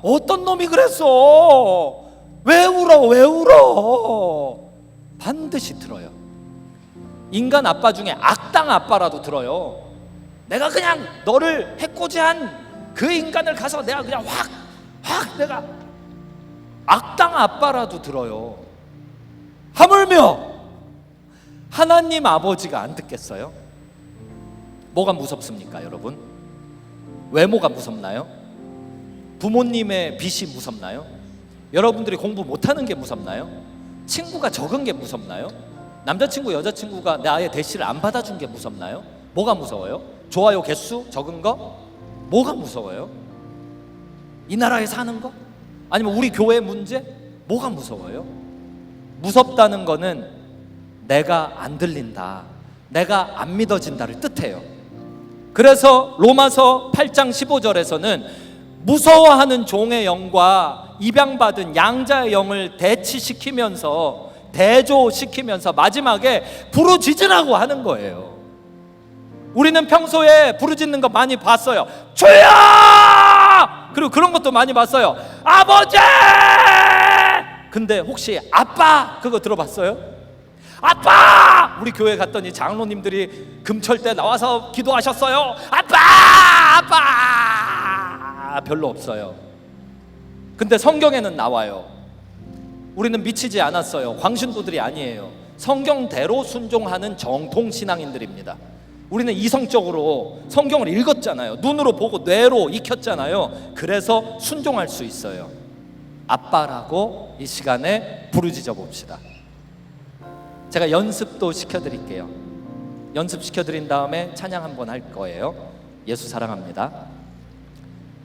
어떤 놈이 그랬어? 왜 울어? 왜 울어? 반드시 들어요. 인간 아빠 중에 악당 아빠라도 들어요. 내가 그냥 너를 해코지한 그 인간을 가서 내가 그냥 확 내가 악당 아빠라도 들어요. 하물며 하나님 아버지가 안 듣겠어요? 뭐가 무섭습니까, 여러분? 외모가 무섭나요? 부모님의 빚이 무섭나요? 여러분들이 공부 못하는 게 무섭나요? 친구가 적은 게 무섭나요? 남자친구, 여자친구가 나의 대시를 안 받아준 게 무섭나요? 뭐가 무서워요? 좋아요 개수 적은 거? 뭐가 무서워요? 이 나라에 사는 거? 아니면 우리 교회 문제? 뭐가 무서워요? 무섭다는 거는 내가 안 들린다, 내가 안 믿어진다를 뜻해요. 그래서 로마서 8장 15절에서는 무서워하는 종의 영과 입양받은 양자의 영을 대치시키면서, 대조시키면서 마지막에 부르짖으라고 하는 거예요. 우리는 평소에 부르짖는 거 많이 봤어요. 주여! 그리고 그런 것도 많이 봤어요. 아버지! 근데 혹시 아빠 그거 들어봤어요? 아빠! 우리 교회 갔더니 장로님들이 금철 때 나와서 기도하셨어요. 아빠! 아빠! 별로 없어요. 근데 성경에는 나와요. 우리는 미치지 않았어요. 광신도들이 아니에요. 성경대로 순종하는 정통신앙인들입니다. 우리는 이성적으로 성경을 읽었잖아요. 눈으로 보고 뇌로 익혔잖아요. 그래서 순종할 수 있어요. 아빠라고 이 시간에 부르짖어 봅시다. 제가 연습도 시켜드릴게요. 연습시켜드린 다음에 찬양 한번 할 거예요. 예수 사랑합니다.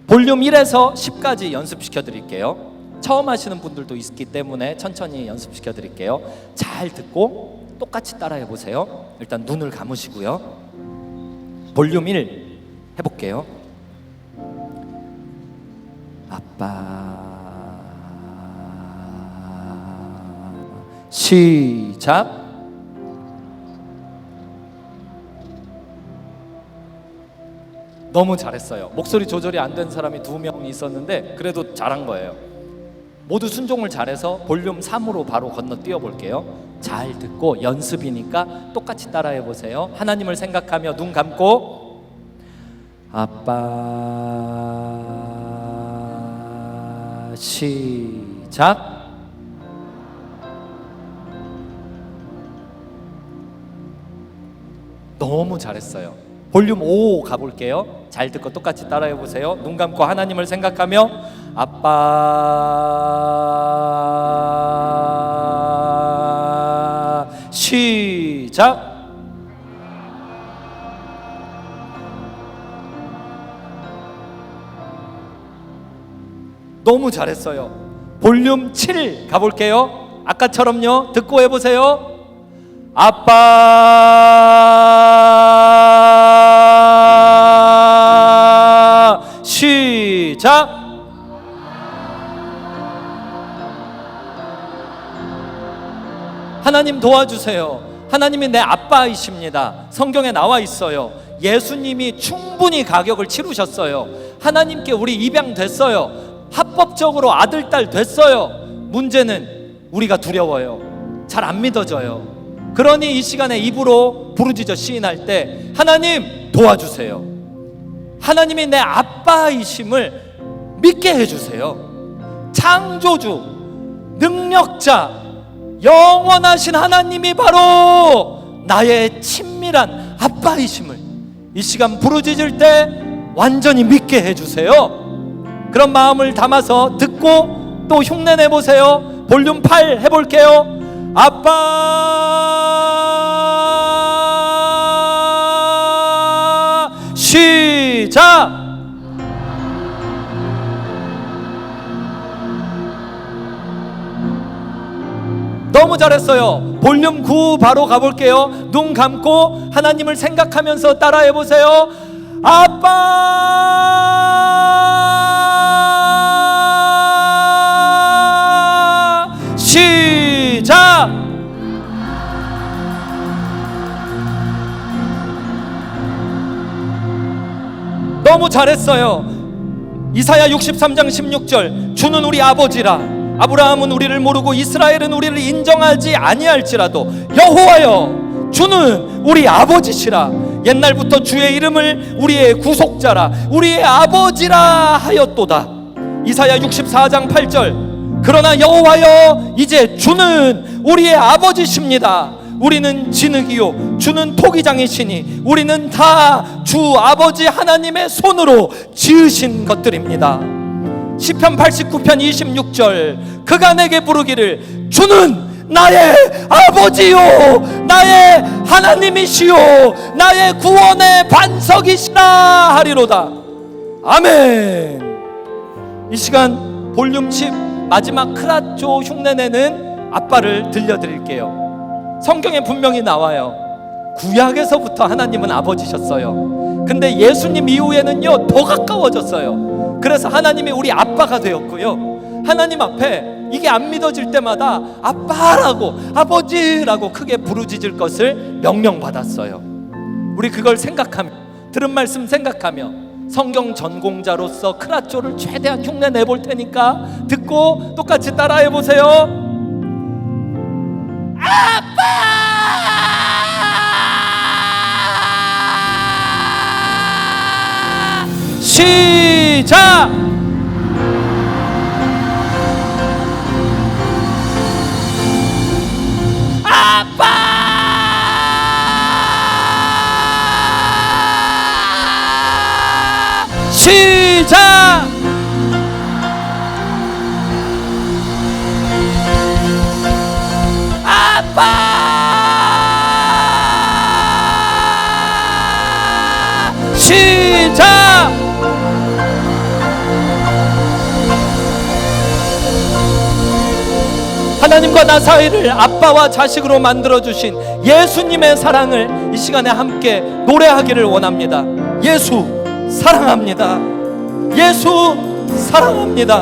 볼륨 1에서 10까지 연습시켜드릴게요. 처음 하시는 분들도 있기 때문에 천천히 연습시켜드릴게요. 잘 듣고 똑같이 따라해 보세요. 일단 눈을 감으시고요. 볼륨 1 해볼게요. 아빠. 시작. 너무 잘했어요. 목소리 조절이 안 된 사람이 2명 있었는데 그래도 잘한 거예요. 모두 순종을 잘해서 볼륨 3으로 바로 건너뛰어 볼게요. 잘 듣고 연습이니까 똑같이 따라해 보세요. 하나님을 생각하며 눈 감고 아빠. 시작. 너무 잘했어요. 볼륨 5 가볼게요. 잘 듣고 똑같이 따라해 보세요. 눈 감고 하나님을 생각하며 아빠. 시작. 너무 잘했어요. 볼륨 7 가볼게요. 아까처럼요. 듣고 해보세요. 아빠. 시작. 하나님 도와주세요. 하나님이 내 아빠이십니다. 성경에 나와 있어요. 예수님이 충분히 가격을 치르셨어요. 하나님께 우리 입양됐어요. 합법적으로 아들, 딸 됐어요. 문제는 우리가 두려워요. 잘 안 믿어져요. 그러니 이 시간에 입으로 부르짖어 시인할 때 하나님 도와주세요. 하나님이 내 아빠이심을 믿게 해주세요. 창조주, 능력자, 영원하신 하나님이 바로 나의 친밀한 아빠이심을 이 시간 부르짖을 때 완전히 믿게 해주세요. 그런 마음을 담아서 듣고 또 흉내 내보세요. 볼륨 8 해볼게요. 아빠. 시작. 너무 잘했어요. 볼륨 9 바로 가볼게요. 눈 감고 하나님을 생각하면서 따라해보세요. 아빠. 시작. 너무 잘했어요. 이사야 63장 16절 주는 우리 아버지라. 아브라함은 우리를 모르고 이스라엘은 우리를 인정하지 아니할지라도 여호와여 주는 우리 아버지시라. 옛날부터 주의 이름을 우리의 구속자라 우리의 아버지라 하였도다. 이사야 64장 8절 그러나 여호와여 이제 주는 우리의 아버지십니다. 우리는 진흙이요 주는 토기장이시니 우리는 다 주 아버지 하나님의 손으로 지으신 것들입니다. 시편 89편 26절 그가 내게 부르기를 주는 나의 아버지요 나의 하나님이시요 나의 구원의 반석이시라 하리로다. 아멘. 이 시간 볼륨 10 마지막 크라쪼 흉내내는 아빠를 들려드릴게요. 성경에 분명히 나와요. 구약에서부터 하나님은 아버지셨어요. 근데 예수님 이후에는요 더 가까워졌어요. 그래서 하나님이 우리 아빠가 되었고요. 하나님 앞에 이게 안 믿어질 때마다 아빠라고 아버지라고 크게 부르짖을 것을 명령받았어요. 우리 그걸 생각하며 들은 말씀 생각하며 성경 전공자로서 크라쪼를 최대한 흉내 내볼 테니까 듣고 똑같이 따라해 보세요. 아빠. 시작. 아빠. 시작. 아빠. 시작. 하나님과 나 사이를 아빠와 자식으로 만들어주신 예수님의 사랑을 이 시간에 함께 노래하기를 원합니다. 예수 사랑합니다. 예수 사랑합니다.